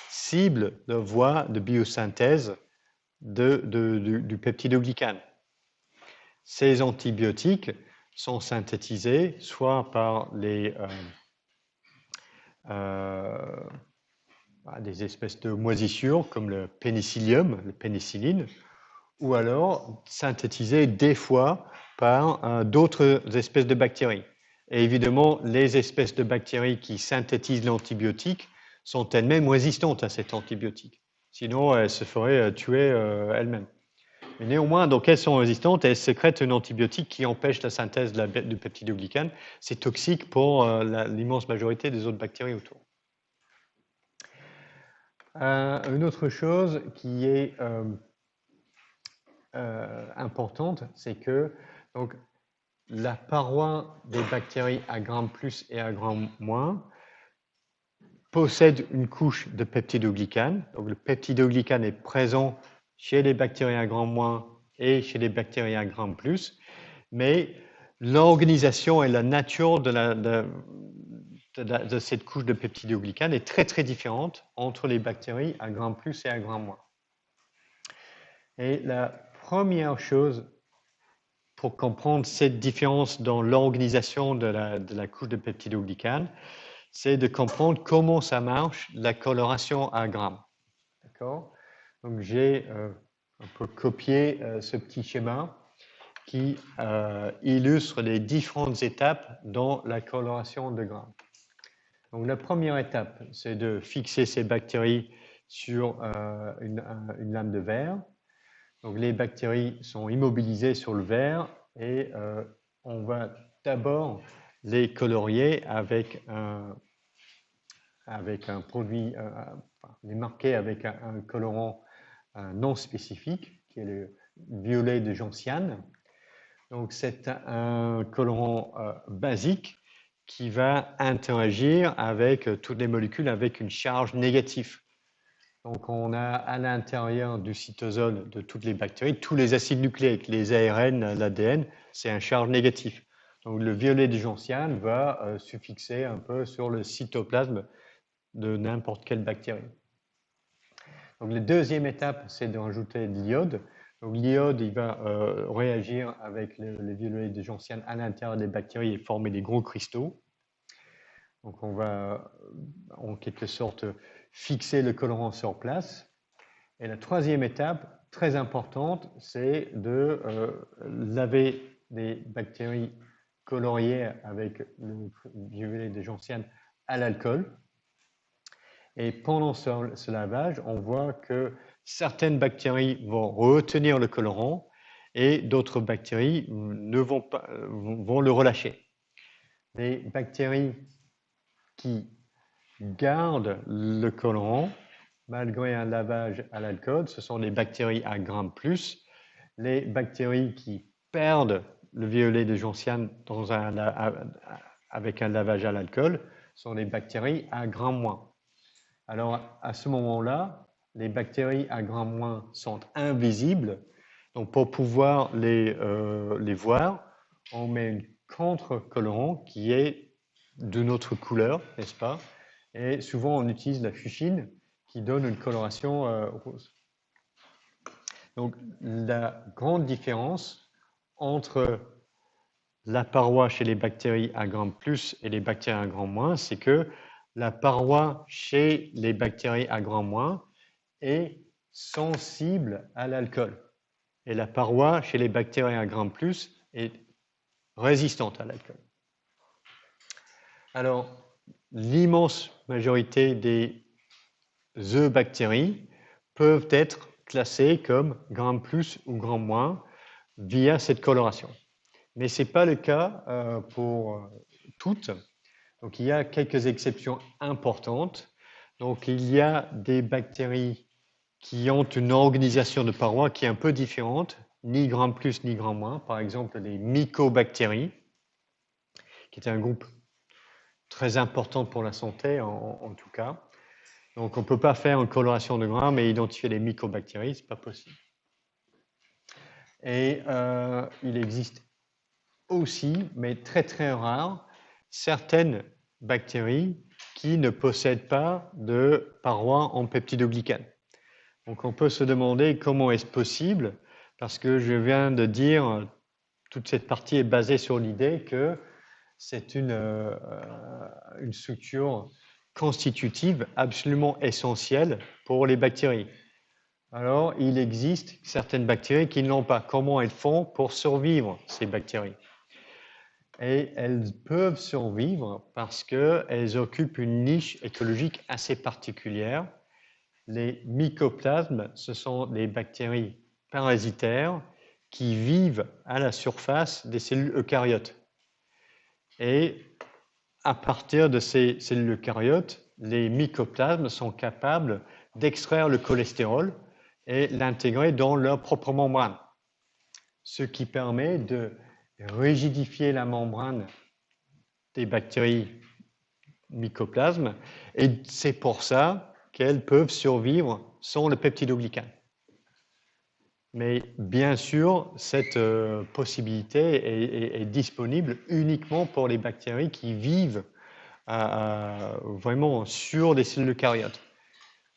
ciblent la voie de biosynthèse du peptidoglycane. Ces antibiotiques sont synthétisés soit par des espèces de moisissures comme le pénicillium, le pénicilline, ou alors synthétisés des fois par d'autres espèces de bactéries. Et évidemment, les espèces de bactéries qui synthétisent l'antibiotique sont elles-mêmes résistantes à cet antibiotique. Sinon, elles se feraient tuer elles-mêmes. Mais néanmoins, donc elles sont résistantes et elles sécrètent un antibiotique qui empêche la synthèse du peptidoglycane. C'est toxique pour l'immense majorité des autres bactéries autour. Une autre chose qui est importante, c'est que donc, la paroi des bactéries à gramme plus et à gramme moins possède une couche de peptidoglycane. Donc, le peptidoglycane est présent chez les bactéries à gramme moins et chez les bactéries à gramme plus, mais l'organisation et la nature de cette couche de peptidoglycane est très très différente entre les bactéries à gramme plus et à gramme moins. Et la première chose pour comprendre cette différence dans l'organisation de la couche de peptidoglycane, c'est de comprendre comment ça marche la coloration à grammes. D'accord? Donc j'ai un peu copié ce petit schéma qui illustre les différentes étapes dans la coloration de grammes. Donc la première étape, c'est de fixer ces bactéries sur une lame de verre. Donc les bactéries sont immobilisées sur le verre et on va d'abord les colorier avec un produit, les marquer avec un colorant non spécifique qui est le violet de gentiane. Donc c'est un colorant basique qui va interagir avec toutes les molécules avec une charge négative. Donc, on a à l'intérieur du cytosol de toutes les bactéries, tous les acides nucléiques, les ARN, l'ADN, c'est un charge négatif. Donc, le violet de gentiane va suffixer un peu sur le cytoplasme de n'importe quelle bactérie. Donc, la deuxième étape, c'est de rajouter de l'iode. Donc, l'iode, il va réagir avec le violet de gentiane à l'intérieur des bactéries et former des gros cristaux. Donc, on va en quelque sorte fixer le colorant sur place. Et la troisième étape, très importante, c'est de laver des bactéries coloriées avec le violet de gentiane à l'alcool. Et pendant ce lavage, on voit que certaines bactéries vont retenir le colorant et d'autres bactéries vont le relâcher. Les bactéries qui gardent le colorant malgré un lavage à l'alcool, ce sont les bactéries à gramme plus. Les bactéries qui perdent le violet de gentiane avec un lavage à l'alcool sont les bactéries à gramme moins. Alors, à ce moment-là, les bactéries à gramme moins sont invisibles. Donc, pour pouvoir les voir, on met un contre-colorant qui est d'une autre couleur, n'est-ce pas? Et souvent, on utilise la fuchsine qui donne une coloration rose. Donc, la grande différence entre la paroi chez les bactéries à gramme plus et les bactéries à gramme moins, c'est que la paroi chez les bactéries à gramme moins est sensible à l'alcool. Et la paroi, chez les bactéries à Gram+, est résistante à l'alcool. Alors, l'immense majorité des eubactéries peuvent être classées comme Gram+ ou Gram- via cette coloration. Mais ce n'est pas le cas pour toutes. Donc, il y a quelques exceptions importantes. Donc, il y a des bactéries qui ont une organisation de paroi qui est un peu différente, ni Gram+ ni Gram-. Par exemple, les mycobactéries, qui est un groupe très important pour la santé, en tout cas. Donc, on ne peut pas faire une coloration de Gram et identifier les mycobactéries, ce n'est pas possible. Et il existe aussi, mais très très rare, certaines bactéries qui ne possèdent pas de paroi en peptidoglycane. Donc on peut se demander comment est-ce possible, parce que je viens de dire, toute cette partie est basée sur l'idée que c'est une structure constitutive absolument essentielle pour les bactéries. Alors, il existe certaines bactéries qui ne l'ont pas. Comment elles font pour survivre, ces bactéries? Et elles peuvent survivre parce qu'elles occupent une niche écologique assez particulière. Les mycoplasmes, ce sont des bactéries parasitaires qui vivent à la surface des cellules eucaryotes. Et à partir de ces cellules eucaryotes, les mycoplasmes sont capables d'extraire le cholestérol et l'intégrer dans leur propre membrane, ce qui permet de rigidifier la membrane des bactéries mycoplasmes, et c'est pour ça qu'elles peuvent survivre sans le peptidoglycane. Mais bien sûr, cette possibilité est disponible uniquement pour les bactéries qui vivent vraiment sur des cellules eucaryotes.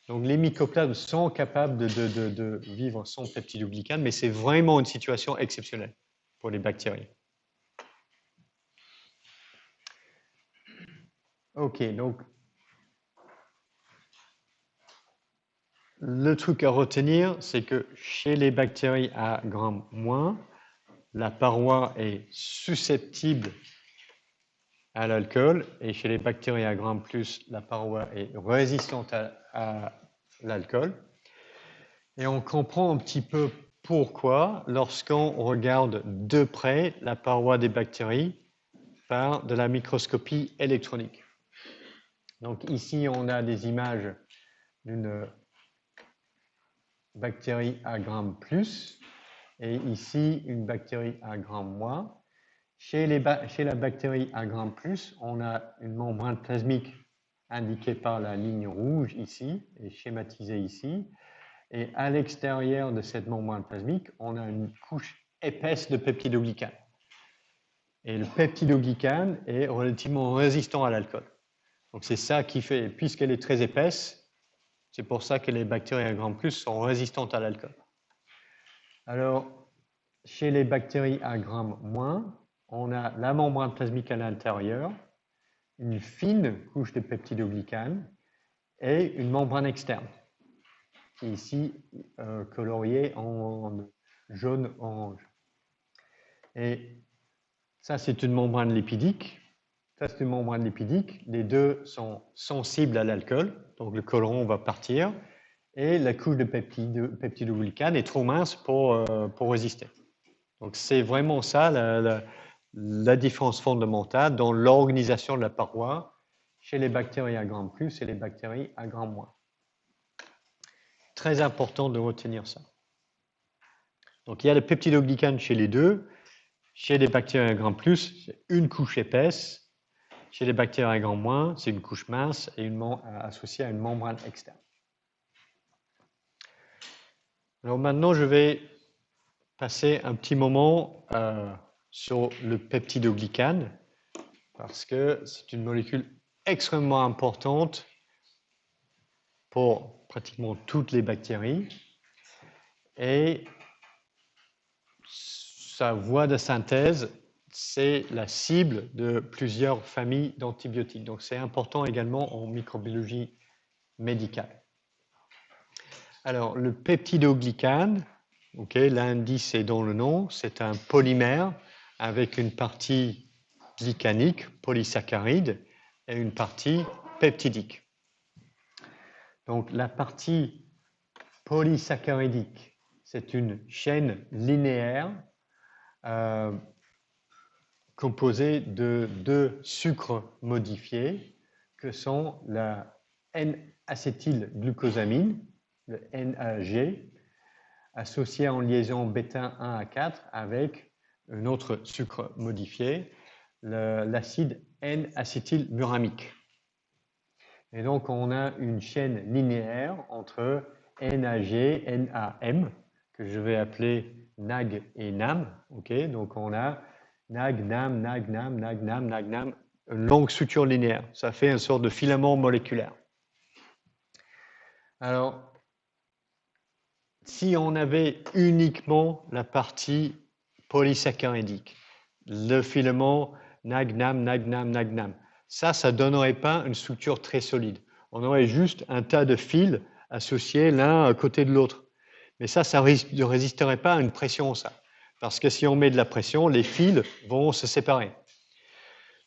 Donc les mycoplasmes sont capables de vivre sans peptidoglycane, mais c'est vraiment une situation exceptionnelle pour les bactéries. Ok, donc le truc à retenir, c'est que chez les bactéries à Gram-, la paroi est susceptible à l'alcool, et chez les bactéries à Gram+, la paroi est résistante à l'alcool. Et on comprend un petit peu pourquoi lorsqu'on regarde de près la paroi des bactéries par de la microscopie électronique. Donc ici, on a des images d'une bactérie à Gram+, et ici, une bactérie à Gram-. Chez la bactérie à Gram+, on a une membrane plasmique indiquée par la ligne rouge ici, et schématisée ici. Et à l'extérieur de cette membrane plasmique, on a une couche épaisse de peptidoglycane. Et le peptidoglycane est relativement résistant à l'alcool. Donc c'est ça qui fait, puisqu'elle est très épaisse, c'est pour ça que les bactéries à Gram+ sont résistantes à l'alcool. Alors, chez les bactéries à Gram-, on a la membrane plasmique à l'intérieur, une fine couche de peptidoglycane et une membrane externe, qui est ici coloriée en jaune-orange. Et ça, c'est une membrane lipidique. Ça, c'est une membrane lipidique. Les deux sont sensibles à l'alcool, donc le colorant va partir. Et la couche de peptidoglycane est trop mince pour résister. Donc, c'est vraiment ça la différence fondamentale dans l'organisation de la paroi chez les bactéries à Gram+ et les bactéries à Gram-. Très important de retenir ça. Donc, il y a le peptidoglycane chez les deux. Chez les bactéries à Gram+, c'est une couche épaisse. Chez les bactéries à Gram-, c'est une couche mince et associée à une membrane externe. Alors maintenant, je vais passer un petit moment sur le peptidoglycane, parce que c'est une molécule extrêmement importante pour pratiquement toutes les bactéries, et sa voie de synthèse, c'est la cible de plusieurs familles d'antibiotiques. Donc c'est important également en microbiologie médicale. Alors le peptidoglycane, Okay, l'indice est dans le nom, c'est un polymère avec une partie glycanique, polysaccharide, et une partie peptidique. Donc la partie polysaccharidique, c'est une chaîne linéaire composée de deux sucres modifiés que sont la N-acétylglucosamine, le NAG, associé en liaison bêta 1 à 4 avec un autre sucre modifié, l'acide N-acétylmuramique. Et donc, on a une chaîne linéaire entre NAG, NAM, que je vais appeler NAG et NAM. Okay, donc, on a NAG, NAM, NAG, NAM, NAG, NAM, NAG, NAM, une longue structure linéaire. Ça fait une sorte de filament moléculaire. Alors, si on avait uniquement la partie polysaccaridique, le filament NAG, NAM, NAG, NAM, NAG, NAM, ça ne donnerait pas une structure très solide. On aurait juste un tas de fils associés l'un à côté de l'autre. Mais ça ne résisterait pas à une pression, ça. Parce que si on met de la pression, les fils vont se séparer.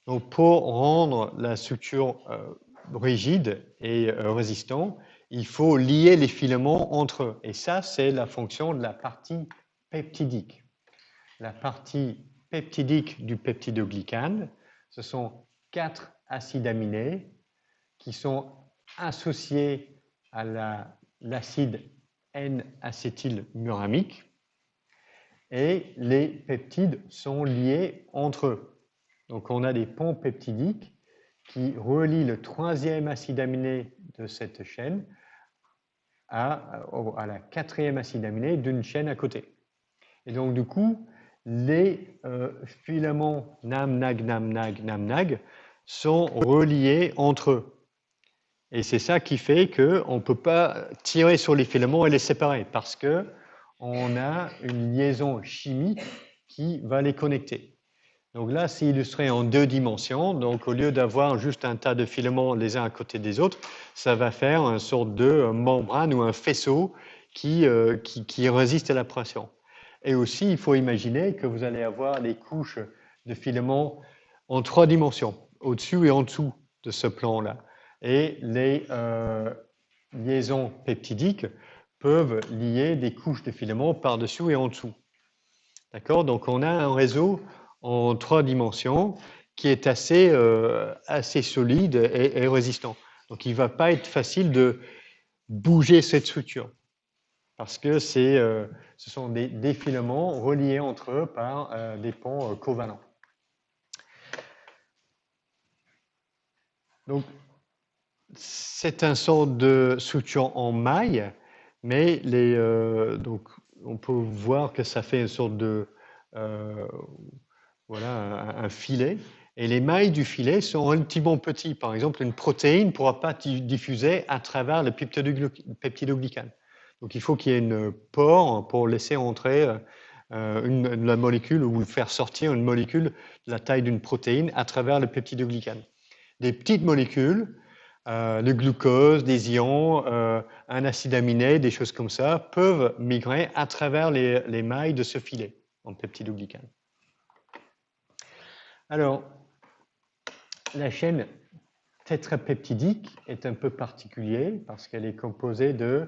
Donc, pour rendre la structure rigide et résistante, il faut lier les filaments entre eux. Et ça, c'est la fonction de la partie peptidique. La partie peptidique du peptidoglycane, ce sont 4 acides aminés qui sont associés à l'acide N-acétylmuramique et les peptides sont liés entre eux. Donc on a des ponts peptidiques qui relient le troisième acide aminé de cette chaîne à la quatrième acide aminé d'une chaîne à côté. Et donc du coup, les filaments NAM, NAG, NAM, NAG, NAM, NAG sont reliés entre eux. Et c'est ça qui fait qu'on ne peut pas tirer sur les filaments et les séparer parce qu'on a une liaison chimique qui va les connecter. Donc là, c'est illustré en 2 dimensions. Donc au lieu d'avoir juste un tas de filaments les uns à côté des autres, ça va faire une sorte de membrane ou un faisceau qui résiste à la pression. Et aussi, il faut imaginer que vous allez avoir des couches de filaments en 3 dimensions, au-dessus et en dessous de ce plan-là. Et les liaisons peptidiques peuvent lier des couches de filaments par-dessus et en dessous. D'accord? Donc on a un réseau en 3 dimensions qui est assez solide et résistant. Donc il ne va pas être facile de bouger cette structure parce que ce sont des filaments reliés entre eux par des ponts covalents. Donc c'est une sorte de structure en maille, mais donc on peut voir que ça fait une sorte de voilà, un filet. Et les mailles du filet sont relativement petits. Par exemple, une protéine ne pourra pas diffuser à travers le peptidoglycane. Donc il faut qu'il y ait une pore pour laisser entrer la molécule ou faire sortir une molécule de la taille d'une protéine à travers le peptidoglycane. Des petites molécules, le glucose, des ions, un acide aminé, des choses comme ça, peuvent migrer à travers les mailles de ce filet en peptidoglycane. Alors, la chaîne tétrapeptidique est un peu particulière parce qu'elle est composée de,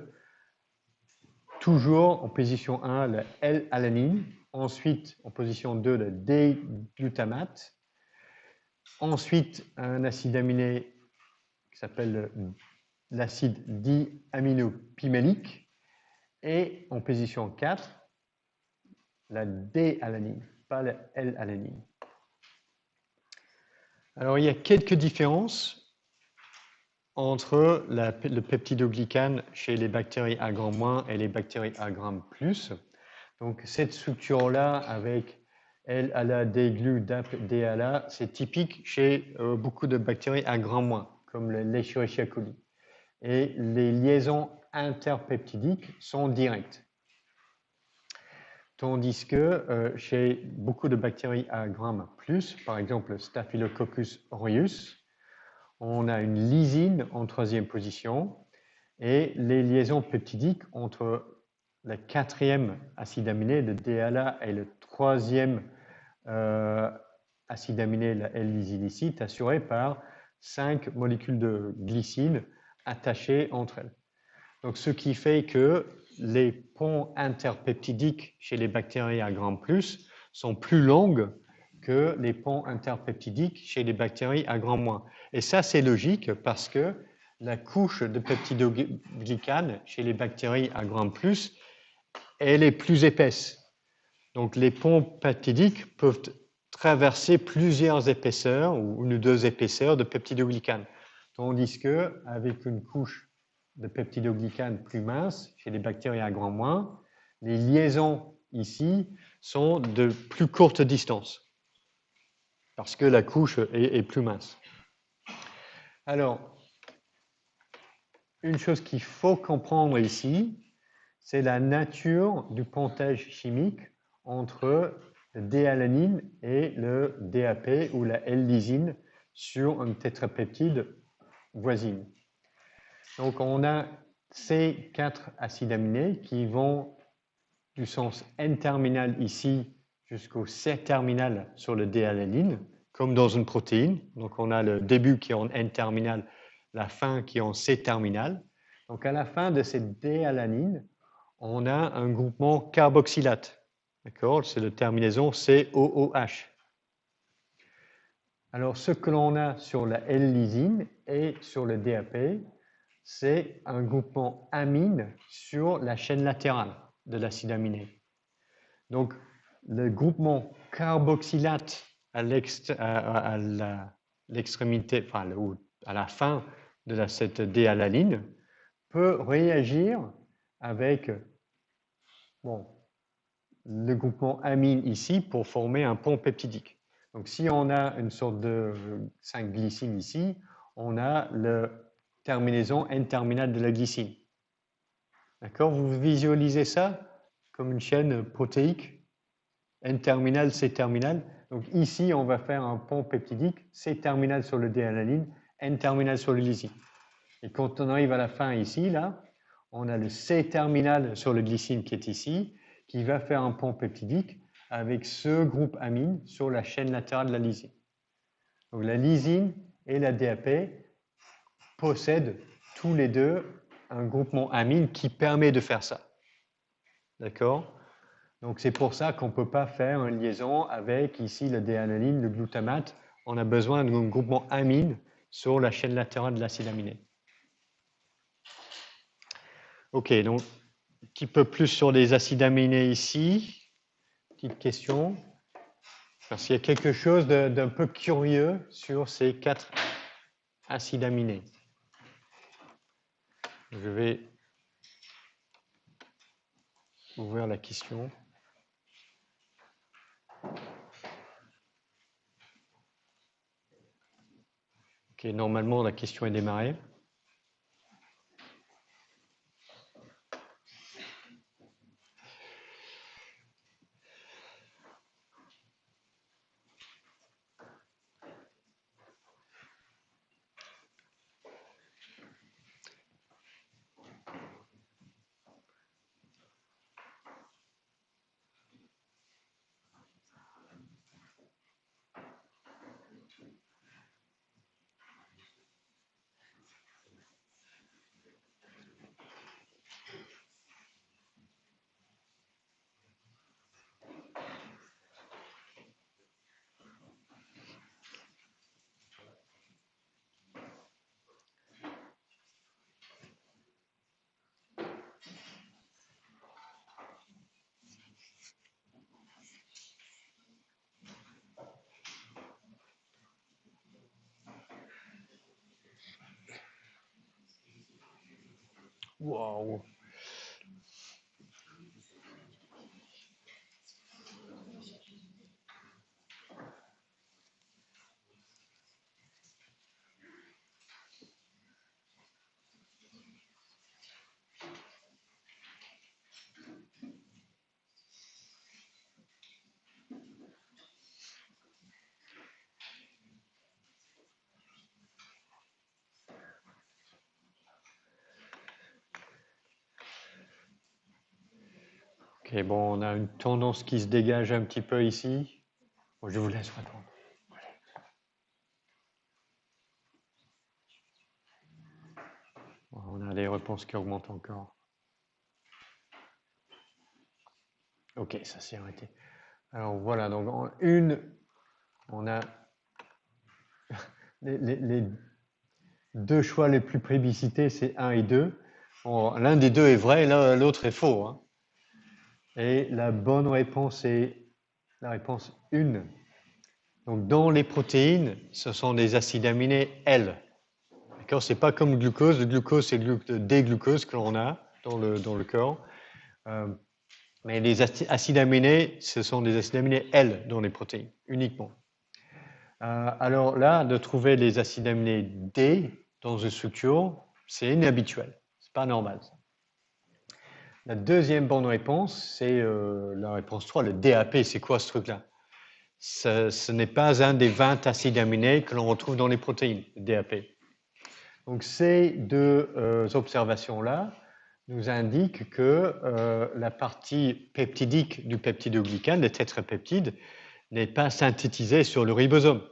toujours en position 1, le L-alanine, ensuite en position 2, le D-glutamate, ensuite un acide aminé qui s'appelle l'acide diaminopimélique, et en position 4, la D-alanine, pas la L-alanine. Alors, il y a quelques différences entre le peptidoglycane chez les bactéries A grand- et les bactéries A grand plus. Donc, cette structure-là avec L-ALA, D-glu, DAP, D-ALA, c'est typique chez beaucoup de bactéries A grand-, comme l'Escherichia coli. Et les liaisons interpeptidiques sont directes. Tandis que chez beaucoup de bactéries A grand+, par exemple Staphylococcus aureus, on a une lysine en 3e position et les liaisons peptidiques entre le quatrième acide aminé, le DHA, et le troisième acide aminé, la L-lysine ici, est assuré par 5 molécules de glycine attachées entre elles. Donc, ce qui fait que les ponts interpeptidiques chez les bactéries à gram plus sont plus longues que les ponts interpeptidiques chez les bactéries à gram moins. Et ça, c'est logique parce que la couche de peptidoglycane chez les bactéries à gram plus, elle est plus épaisse. Donc, les ponts peptidiques peuvent traverser plusieurs épaisseurs ou une ou deux épaisseurs de peptidoglycane. Tandis qu'avec une couche de peptidoglycane plus mince chez les bactéries à gram moins, les liaisons ici sont de plus courte distance parce que la couche est plus mince. Alors, une chose qu'il faut comprendre ici, c'est la nature du pontage chimique entre le D-alanine et le DAP ou la L-lysine sur un tétrapeptide voisine. Donc, on a ces 4 acides aminés qui vont du sens N-terminal ici jusqu'au C-terminal sur le D-alanine, comme dans une protéine. Donc, on a le début qui est en N-terminal, la fin qui est en C-terminal. Donc, à la fin de cette D-alanine, on a un groupement carboxylate. D'accord? C'est la terminaison COOH. Alors, ce que l'on a sur la L-lysine et sur le DAP, c'est un groupement amine sur la chaîne latérale de l'acide aminé. Donc, le groupement carboxylate à l'extrémité, enfin, à la fin de cette D-alanine peut réagir avec le groupement amine ici pour former un pont peptidique. Donc, si on a une sorte de 5-glycine ici, on a la terminaison N-terminale de la glycine. D'accord? Vous visualisez ça comme une chaîne protéique, N-terminal, C-terminal. Donc, ici, on va faire un pont peptidique, C-terminal sur le D-alanine, N-terminal sur le lysine. Et quand on arrive à la fin ici, là, on a le C-terminal sur le glycine qui est ici, qui va faire un pont peptidique avec ce groupe amine sur la chaîne latérale de la lysine. Donc la lysine et la DAP possèdent tous les deux un groupement amine qui permet de faire ça. D'accord? Donc c'est pour ça qu'on ne peut pas faire une liaison avec ici le D-alanine, le glutamate. On a besoin d'un groupement amine sur la chaîne latérale de l'acide aminé. Ok, donc un petit peu plus sur les acides aminés ici. Petite question. Parce qu'il y a quelque chose d'un peu curieux sur ces 4 acides aminés. Je vais ouvrir la question. Ok, normalement la question est démarrée. Wow. Ok, bon, on a une tendance qui se dégage un petit peu ici. Bon, je vous laisse répondre. Bon, on a les réponses qui augmentent encore. Ok, ça s'est arrêté. Alors voilà, donc en une, on a les deux choix les plus plébiscités, c'est 1 et 2. Bon, l'un des deux est vrai, l'autre est faux. Hein. Et la bonne réponse est la réponse 1. Donc dans les protéines, ce sont des acides aminés L. D'accord, c'est pas comme le glucose. Le glucose, c'est le déglucose que l'on a dans le corps. Mais les acides aminés, ce sont des acides aminés L dans les protéines, uniquement. Alors là, de trouver les acides aminés D dans une structure, c'est inhabituel. C'est pas normal. Ça. La deuxième bonne réponse, c'est la réponse 3, le DAP. C'est quoi ce truc-là? Ce n'est pas un des 20 acides aminés que l'on retrouve dans les protéines, le DAP. Donc ces deux observations-là nous indiquent que la partie peptidique du peptidoglycane, le tétrapeptide, n'est pas synthétisée sur le ribosome.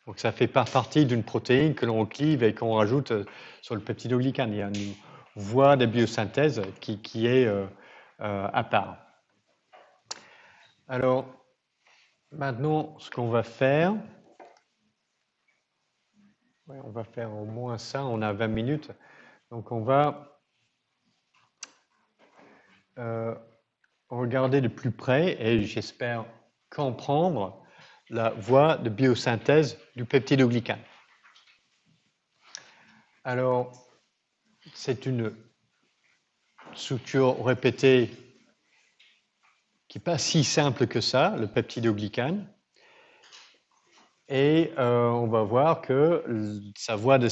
Donc ça ne fait pas partie d'une protéine que l'on clive et qu'on rajoute sur le peptidoglycane. Il y a une voie de biosynthèse qui est à part. Alors, maintenant, ce qu'on va faire, on va faire au moins ça, on a 20 minutes. Donc on va regarder de plus près et j'espère comprendre la voie de biosynthèse du peptidoglycane. Alors, c'est une structure répétée qui n'est pas si simple que ça, le peptidoglycane. Et on va voir que sa voie de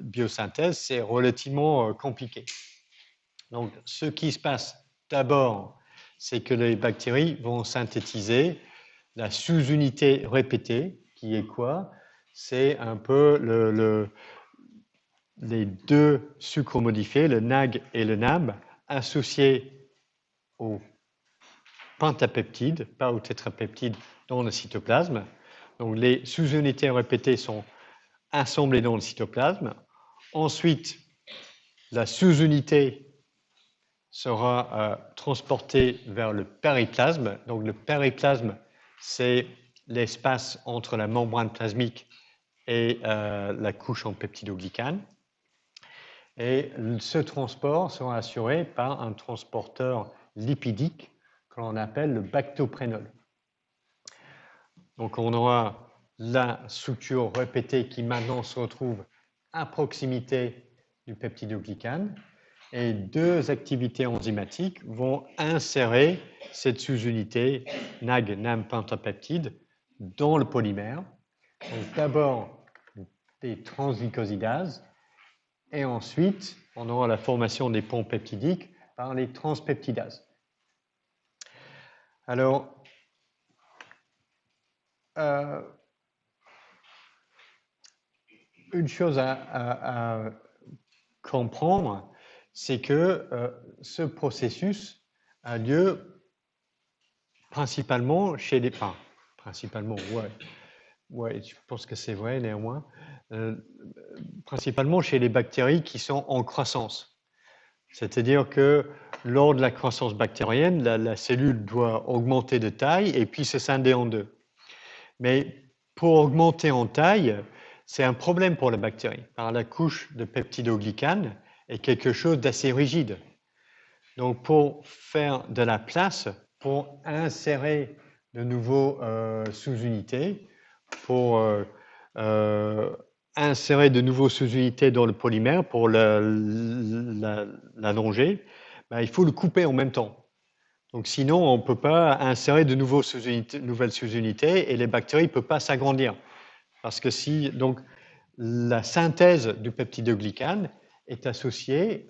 biosynthèse, c'est relativement compliqué. Donc, ce qui se passe d'abord, c'est que les bactéries vont synthétiser la sous-unité répétée, qui est quoi? C'est un peu les deux sucres modifiés, le NAG et le NAB, associés au pentapeptide, pas au tétrapeptide, dans le cytoplasme. Donc les sous-unités répétées sont assemblées dans le cytoplasme. Ensuite, la sous-unité sera transportée vers le périplasme. Donc le périplasme, c'est l'espace entre la membrane plasmique et la couche en peptidoglycane. Et ce transport sera assuré par un transporteur lipidique que l'on appelle le bactoprénol. Donc on aura la structure répétée qui maintenant se retrouve à proximité du peptidoglycane et deux activités enzymatiques vont insérer cette sous-unité NAG-NAM-pentapeptide dans le polymère. Donc d'abord des transglycosidases et ensuite on aura la formation des ponts peptidiques par les transpeptidases. Alors, une chose à comprendre, c'est que ce processus a lieu principalement chez les... Enfin, principalement, ouais, je pense que c'est vrai néanmoins, principalement chez les bactéries qui sont en croissance. C'est-à-dire que lors de la croissance bactérienne, la cellule doit augmenter de taille et puis se scinder en deux. Mais pour augmenter en taille, c'est un problème pour la bactérie, car la couche de peptidoglycane est quelque chose d'assez rigide. Donc pour faire de la place, pour insérer de nouveaux sous-unités, pour insérer de nouveaux sous-unités dans le polymère, pour l'allonger, ben, il faut le couper en même temps. Donc sinon, on ne peut pas insérer de nouvelles sous-unités et les bactéries ne peuvent pas s'agrandir. Parce que si donc, la synthèse du peptidoglycane est associée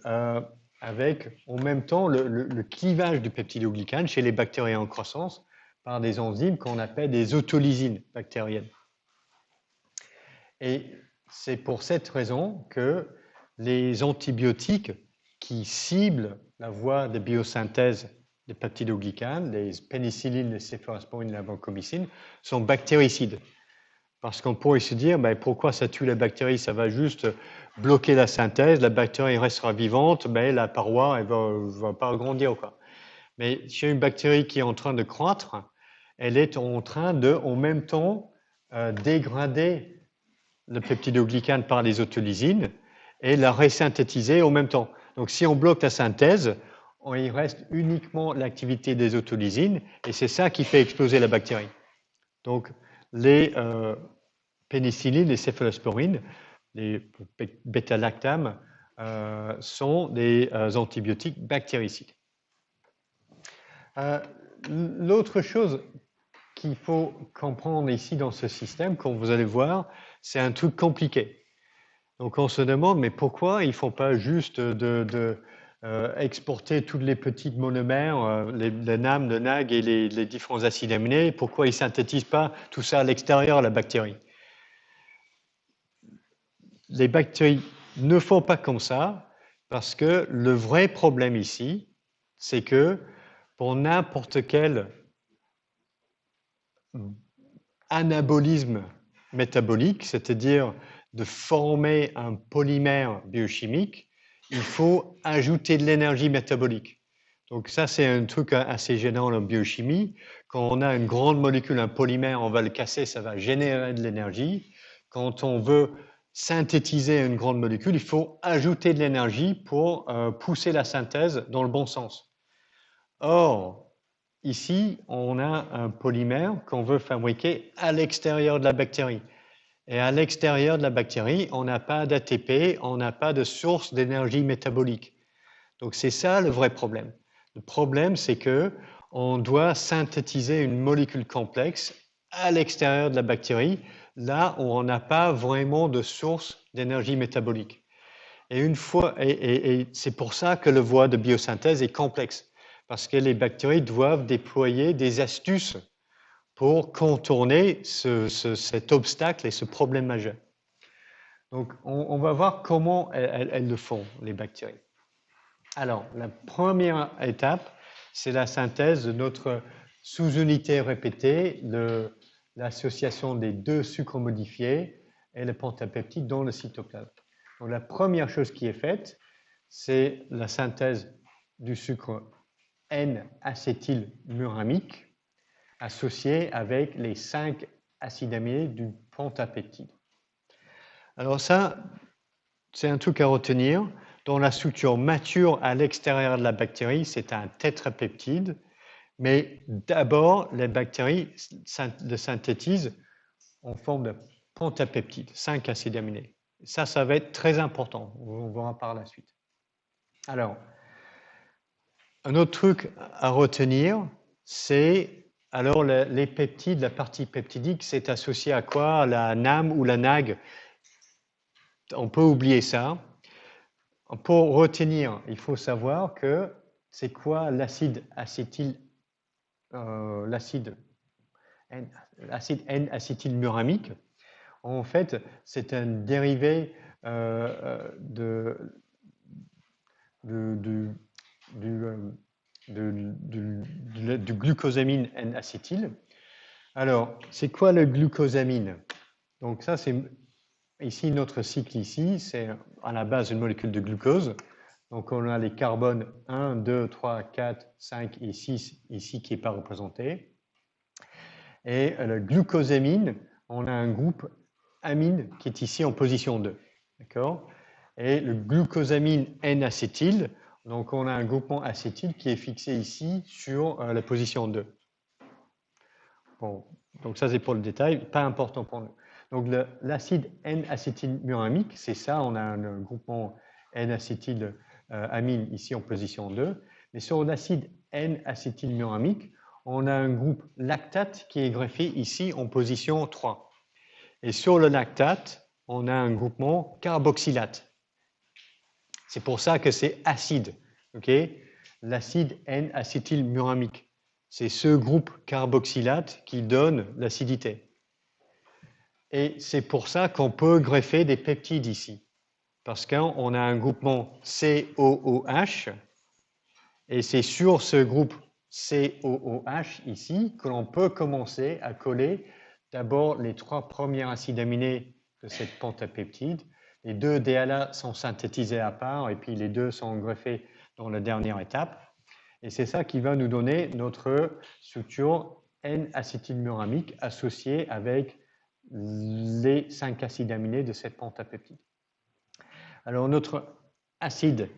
avec en même temps le clivage du peptidoglycane chez les bactéries en croissance par des enzymes qu'on appelle des autolysines bactériennes. Et c'est pour cette raison que les antibiotiques qui ciblent la voie de biosynthèse des peptidoglycanes, les pénicillines, les céphalosporines, la vancomycine, sont bactéricides. Parce qu'on pourrait se dire, ben, pourquoi ça tue la bactérie? Ça va juste bloquer la synthèse, la bactérie restera vivante, ben, la paroi elle va pas grandir, quoi. Mais chez une bactérie qui est en train de croître, elle est en train de, en même temps, dégrader le peptidoglycane par les autolysines et la resynthétiser en même temps. Donc, si on bloque la synthèse, il reste uniquement l'activité des autolysines et c'est ça qui fait exploser la bactérie. Donc, les pénicillines, les céphalosporines, les bêta-lactames sont des antibiotiques bactéricides. L'autre chose qu'il faut comprendre ici dans ce système, comme vous allez voir, c'est un truc compliqué. Donc on se demande, mais pourquoi ils ne font pas juste exporter tous les petits monomères, les NAM, le NAG et les différents acides aminés, pourquoi ils ne synthétisent pas tout ça à l'extérieur, la bactérie? Les bactéries ne font pas comme ça, parce que le vrai problème ici, c'est que pour n'importe quel anabolisme métabolique, c'est-à-dire de former un polymère biochimique, il faut ajouter de l'énergie métabolique. Donc ça, c'est un truc assez gênant en biochimie. Quand on a une grande molécule, un polymère, on va le casser, ça va générer de l'énergie. Quand on veut synthétiser une grande molécule, il faut ajouter de l'énergie pour pousser la synthèse dans le bon sens. Or, ici, on a un polymère qu'on veut fabriquer à l'extérieur de la bactérie. Et à l'extérieur de la bactérie, on n'a pas d'ATP, on n'a pas de source d'énergie métabolique. Donc c'est ça le vrai problème. Le problème, c'est que on doit synthétiser une molécule complexe à l'extérieur de la bactérie, là où on n'a pas vraiment de source d'énergie métabolique. Et c'est pour ça que la voie de biosynthèse est complexe, parce que les bactéries doivent déployer des astuces pour contourner cet obstacle et ce problème majeur. Donc, on va voir comment elles le font, les bactéries. Alors, la première étape, c'est la synthèse de notre sous-unité répétée, l'association des deux sucres modifiés et le pentapeptide dans le cytoplasme. Donc, la première chose qui est faite, c'est la synthèse du sucre N-acétylmuramique associé avec les 5 acides aminés du pentapeptide. Alors ça, c'est un truc à retenir. Dans la structure mature à l'extérieur de la bactérie, c'est un tétrapeptide, mais d'abord, les bactéries le synthétisent en forme de pentapeptide, 5 acides aminés. Ça va être très important, on verra par la suite. Alors, un autre truc à retenir, c'est, alors les peptides, la partie peptidique, c'est associé à quoi? La NAM ou la NAG? On peut oublier ça. Pour retenir, il faut savoir que c'est quoi l'acide N-acétylmuramique. En fait, c'est un dérivé du glucosamine N-acétyl. Alors, c'est quoi le glucosamine? Donc ça, c'est ici notre cycle ici, c'est à la base une molécule de glucose. Donc on a les carbones 1, 2, 3, 4, 5 et 6 ici qui n'est pas représenté. Et le glucosamine, on a un groupe amine qui est ici en position 2. D'accord? Et le glucosamine N-acétyl, donc on a un groupement acétyl qui est fixé ici sur la position 2. Bon, donc ça c'est pour le détail, pas important pour nous. Donc l'acide N-acétylmuramique, c'est ça, on a un groupement N-acétylamine ici en position 2. Mais sur l'acide N-acétylmuramique, on a un groupe lactate qui est greffé ici en position 3. Et sur le lactate, on a un groupement carboxylate. C'est pour ça que c'est acide. Okay? L'acide N-acétylmuramique. C'est ce groupe carboxylate qui donne l'acidité. Et c'est pour ça qu'on peut greffer des peptides ici. Parce qu'on a un groupement COOH, et c'est sur ce groupe COOH ici, que l'on peut commencer à coller d'abord les 3 premiers acides aminés de cette pentapeptide. Les 2 DLA sont synthétisés à part et puis les 2 sont greffés dans la dernière étape. Et c'est ça qui va nous donner notre structure N-acétylmuramique associée avec les 5 acides aminés de cette pentapeptide. Alors notre acide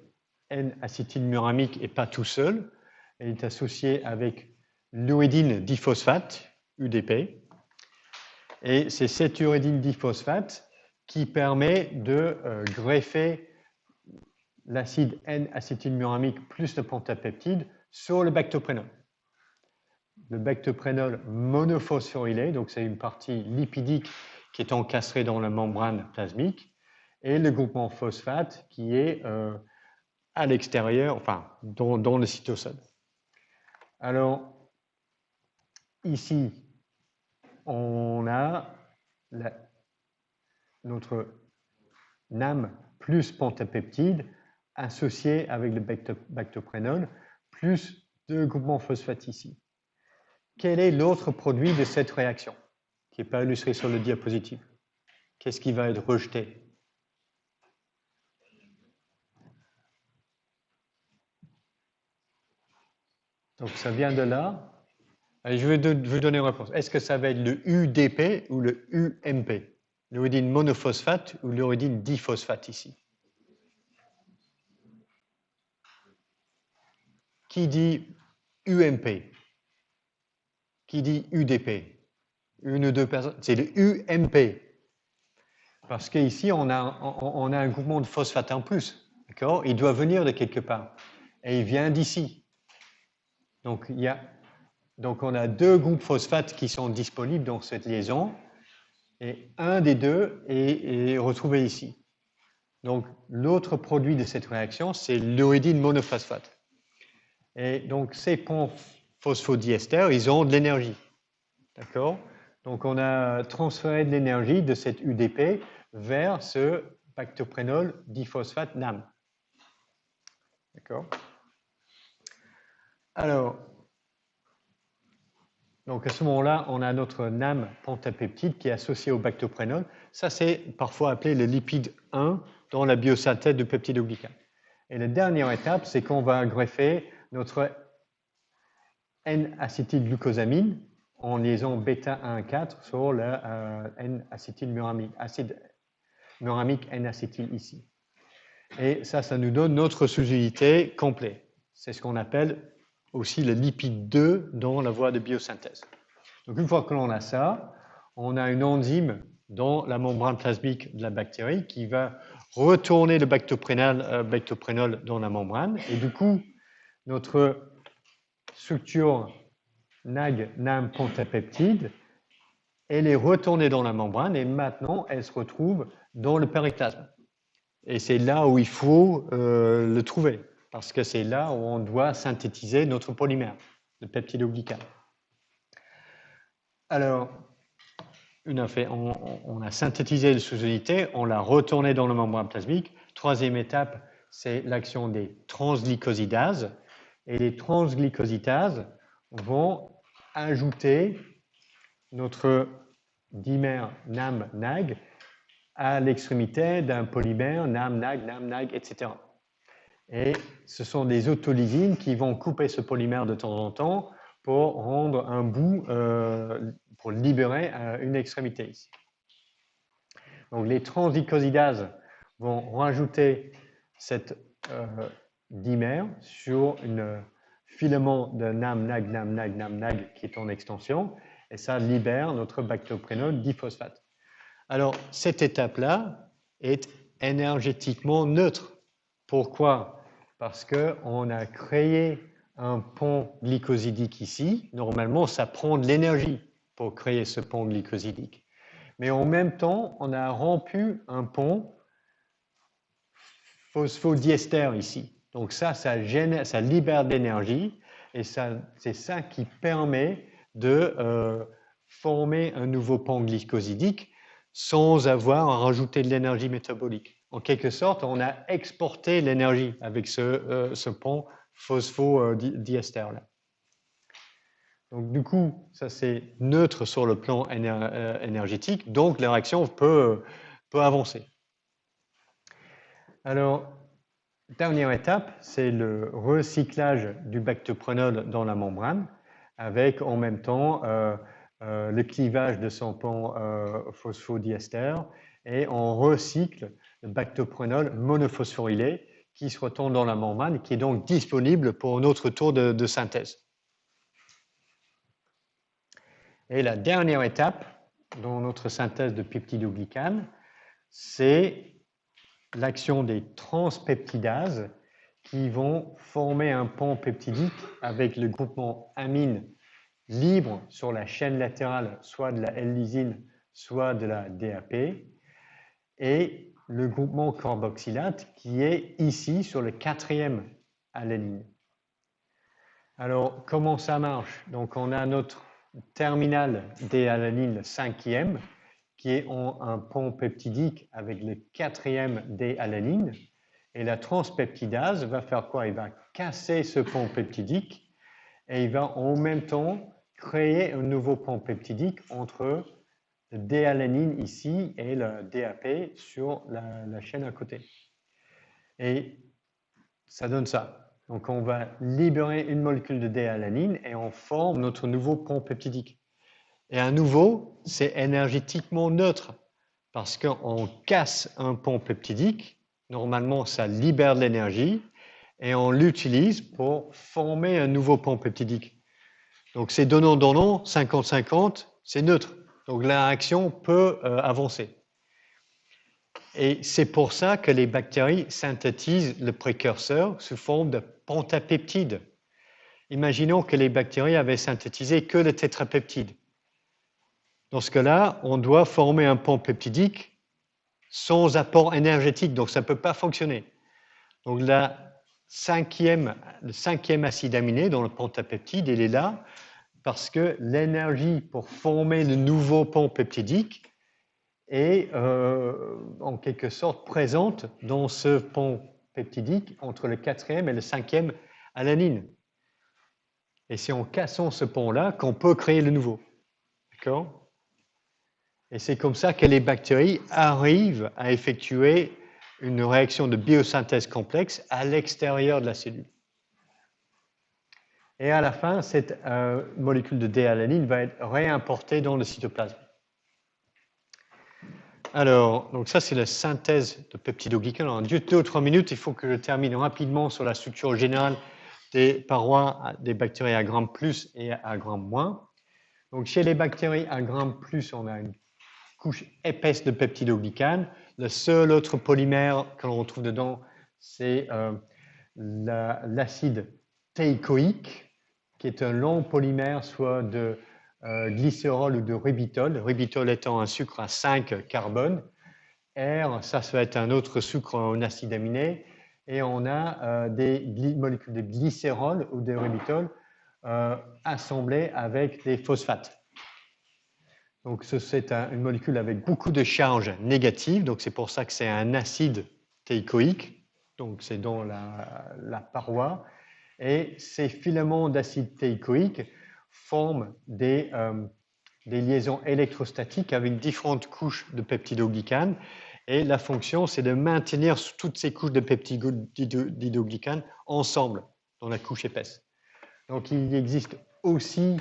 N-acétylmuramique n'est pas tout seul, il est associé avec l'uridine diphosphate, UDP, et c'est cette uridine diphosphate qui permet de greffer l'acide N-acétylmuramique plus le pentapeptide sur le bactoprénol. Le bactoprénol monophosphorylé, donc c'est une partie lipidique qui est encastrée dans la membrane plasmique, et le groupement phosphate qui est à l'extérieur, enfin dans le cytosol. Alors, ici, on a notre NAM plus pentapeptide associé avec le bactoprénol, plus 2 groupements phosphate ici. Quel est l'autre produit de cette réaction qui n'est pas illustré sur le diapositive? Qu'est-ce qui va être rejeté? Donc ça vient de là. Allez, je vais vous donner une réponse. Est-ce que ça va être le UDP ou le UMP? L'uridine monophosphate ou l'uridine diphosphate ici? Qui dit UMP? Qui dit UDP? Une ou deux personnes? C'est le UMP. Parce qu'ici, on a un groupement de phosphate en plus. D'accord? Il doit venir de quelque part. Et il vient d'ici. Donc, on a 2 groupes phosphates qui sont disponibles dans cette liaison. Et un des 2 est retrouvé ici. Donc, l'autre produit de cette réaction, c'est l'uridine monophosphate. Et donc, ces ponts phosphodiesters, ils ont de l'énergie. D'accord? Donc, on a transféré de l'énergie de cette UDP vers ce bactoprénol diphosphate NAM. D'accord? Alors, donc à ce moment-là, on a notre NAM pentapeptide qui est associé au bactoprénol. Ça, c'est parfois appelé le lipide 1 dans la biosynthèse du peptidoglycane. Et la dernière étape, c'est qu'on va greffer notre N-acétylglucosamine en liaison bêta-1,4 sur le N-acétylmuramique, acide muramique N-acétyl ici. Et ça nous donne notre solubilité complète. C'est ce qu'on appelle aussi le lipide 2 dans la voie de biosynthèse. Donc une fois que l'on a ça, on a une enzyme dans la membrane plasmique de la bactérie qui va retourner le bactoprénol dans la membrane. Et du coup, notre structure NAG-NAM pentapeptide, elle est retournée dans la membrane et maintenant elle se retrouve dans le périplasme. Et c'est là où il faut le trouver, parce que c'est là où on doit synthétiser notre polymère, le peptidoglycane. Alors, on a synthétisé la sous-unité, on l'a retourné dans la membrane plasmique. Troisième étape, c'est l'action des transglycosidases. Et les transglycosidases vont ajouter notre dimère NAM-NAG à l'extrémité d'un polymère NAM-NAG, NAM-NAG, etc. Et ce sont des autolysines qui vont couper ce polymère de temps en temps pour rendre un bout, pour libérer une extrémité ici. Donc les transglycosidases vont rajouter cette dimère sur un filament de NAM-NAG, NAM-NAG, NAM-NAG qui est en extension, et ça libère notre bactoprénol diphosphate. Alors, cette étape-là est énergétiquement neutre. Pourquoi? Parce qu'on a créé un pont glycosidique ici. Normalement, ça prend de l'énergie pour créer ce pont glycosidique. Mais en même temps, on a rompu un pont phosphodiester ici. Donc ça libère de l'énergie et c'est ça qui permet de former un nouveau pont glycosidique sans avoir à rajouter de l'énergie métabolique. En quelque sorte, on a exporté l'énergie avec ce pont phosphodiester là. Donc, du coup, ça c'est neutre sur le plan énergétique, donc la réaction peut avancer. Alors, dernière étape, c'est le recyclage du bactoprénol dans la membrane, avec en même temps le clivage de son pont phosphodiester, et on recycle le bactoprénol monophosphorylé qui se retourne dans la membrane, qui est donc disponible pour notre tour de synthèse. Et la dernière étape dans notre synthèse de peptidoglycanes, c'est l'action des transpeptidases qui vont former un pont peptidique avec le groupement amine libre sur la chaîne latérale, soit de la L-lysine, soit de la DAP, et le groupement carboxylate qui est ici sur le 4e alanine. Alors, comment ça marche? Donc, on a notre terminal D-alanine, le 5e, qui est un pont peptidique avec le 4e D-alanine. Et la transpeptidase va faire quoi? Il va casser ce pont peptidique et il va en même temps créer un nouveau pont peptidique entre le D-alanine ici et le DAP sur la chaîne à côté. Et ça donne ça. Donc, on va libérer une molécule de D-alanine et on forme notre nouveau pont peptidique. Et à nouveau, c'est énergétiquement neutre parce qu'on casse un pont peptidique. Normalement, ça libère de l'énergie et on l'utilise pour former un nouveau pont peptidique. Donc, c'est donnant-donnant, 50-50, c'est neutre. Donc, la réaction peut avancer. Et c'est pour ça que les bactéries synthétisent le précurseur sous forme de pentapeptide. Imaginons que les bactéries avaient synthétisé que le tétrapeptide. Dans ce cas-là, on doit former un pont peptidique sans apport énergétique, donc ça ne peut pas fonctionner. Donc le 5e acide aminé dans le pentapeptide, il est là parce que l'énergie pour former le nouveau pont peptidique est en quelque sorte présente dans ce pont peptidique entre le 4e et le 5e alanine. Et c'est en cassant ce pont-là qu'on peut créer le nouveau. D'accord? Et c'est comme ça que les bactéries arrivent à effectuer une réaction de biosynthèse complexe à l'extérieur de la cellule. Et à la fin, cette molécule de D-alanine va être réimportée dans le cytoplasme. Alors, donc ça, c'est la synthèse de peptidoglycanes. En 2 ou 3 minutes, il faut que je termine rapidement sur la structure générale des parois des bactéries à gramme plus et à gramme moins. Donc, chez les bactéries à gramme plus, on a une couche épaisse de peptidoglycanes. Le seul autre polymère que l'on retrouve dedans, c'est l'acide teichoïque, qui est un long polymère, soit de glycérol ou de ribitol. Ribitol étant un sucre à 5 carbones. R, ça va être un autre sucre en acide aminé. Et on a des molécules de glycérol ou de ribitol assemblées avec des phosphates. Donc, c'est une molécule avec beaucoup de charges négatives. Donc, c'est pour ça que c'est un acide teichoïque. Donc, c'est dans la paroi. Et ces filaments d'acide teichoïque forment des liaisons électrostatiques avec différentes couches de peptidoglycanes. Et la fonction, c'est de maintenir toutes ces couches de peptidoglycanes ensemble dans la couche épaisse. Donc, il existe aussi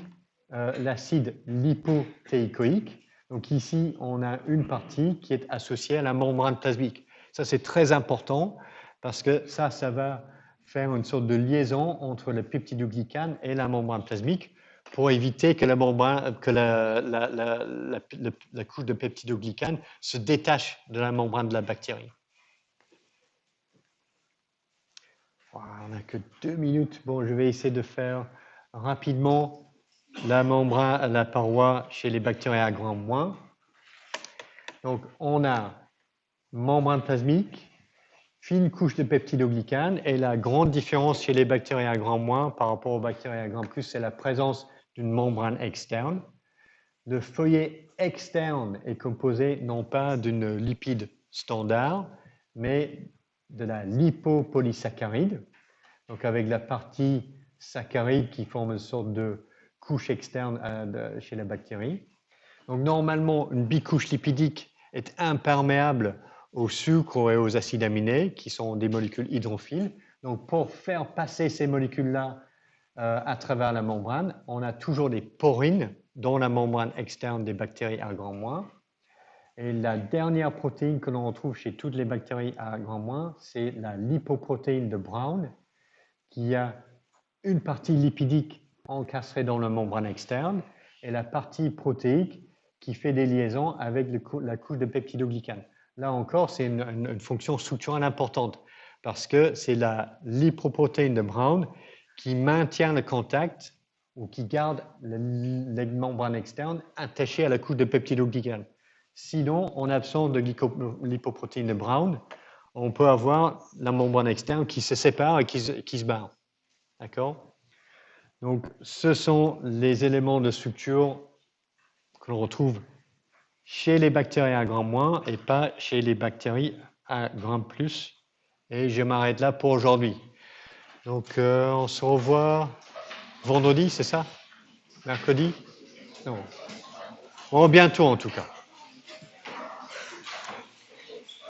l'acide lipoteichoïque. Donc ici, on a une partie qui est associée à la membrane plasmique. Ça, c'est très important parce que ça va faire une sorte de liaison entre le peptidoglycane et la membrane plasmique pour éviter que la couche de peptidoglycane se détache de la membrane de la bactérie. Voilà, on n'a que 2 minutes. Bon, je vais essayer de faire rapidement la membrane, la paroi chez les bactéries à gramme moins. Donc, on a membrane plasmique, fine couche de peptidoglycanes, et la grande différence chez les bactéries à gramme moins par rapport aux bactéries à gramme plus, c'est la présence d'une membrane externe. Le feuillet externe est composé non pas d'une lipide standard, mais de la lipopolysaccharide, donc avec la partie saccharide qui forme une sorte de couche externe chez la bactérie. Donc normalement, une bicouche lipidique est imperméable aux sucres et aux acides aminés, qui sont des molécules hydrophiles. Donc pour faire passer ces molécules-là à travers la membrane, on a toujours des porines dans la membrane externe des bactéries à grand moins. Et la dernière protéine que l'on retrouve chez toutes les bactéries à grand moins, c'est la lipoprotéine de Brown, qui a une partie lipidique encastrée dans la membrane externe et la partie protéique qui fait des liaisons avec la couche de peptidoglycane. Là encore, c'est une fonction structurelle importante parce que c'est la lipoprotéine de Brown qui maintient le contact ou qui garde la membrane externe attachée à la couche de peptidoglycane. Sinon, en absence de lipoprotéine de Brown, on peut avoir la membrane externe qui se sépare et qui se barre. D'accord? Donc, ce sont les éléments de structure que l'on retrouve chez les bactéries à grand moins et pas chez les bactéries à grand plus. Et je m'arrête là pour aujourd'hui. Donc, on se revoit vendredi, c'est ça? Mercredi? Non. Bon, bientôt en tout cas.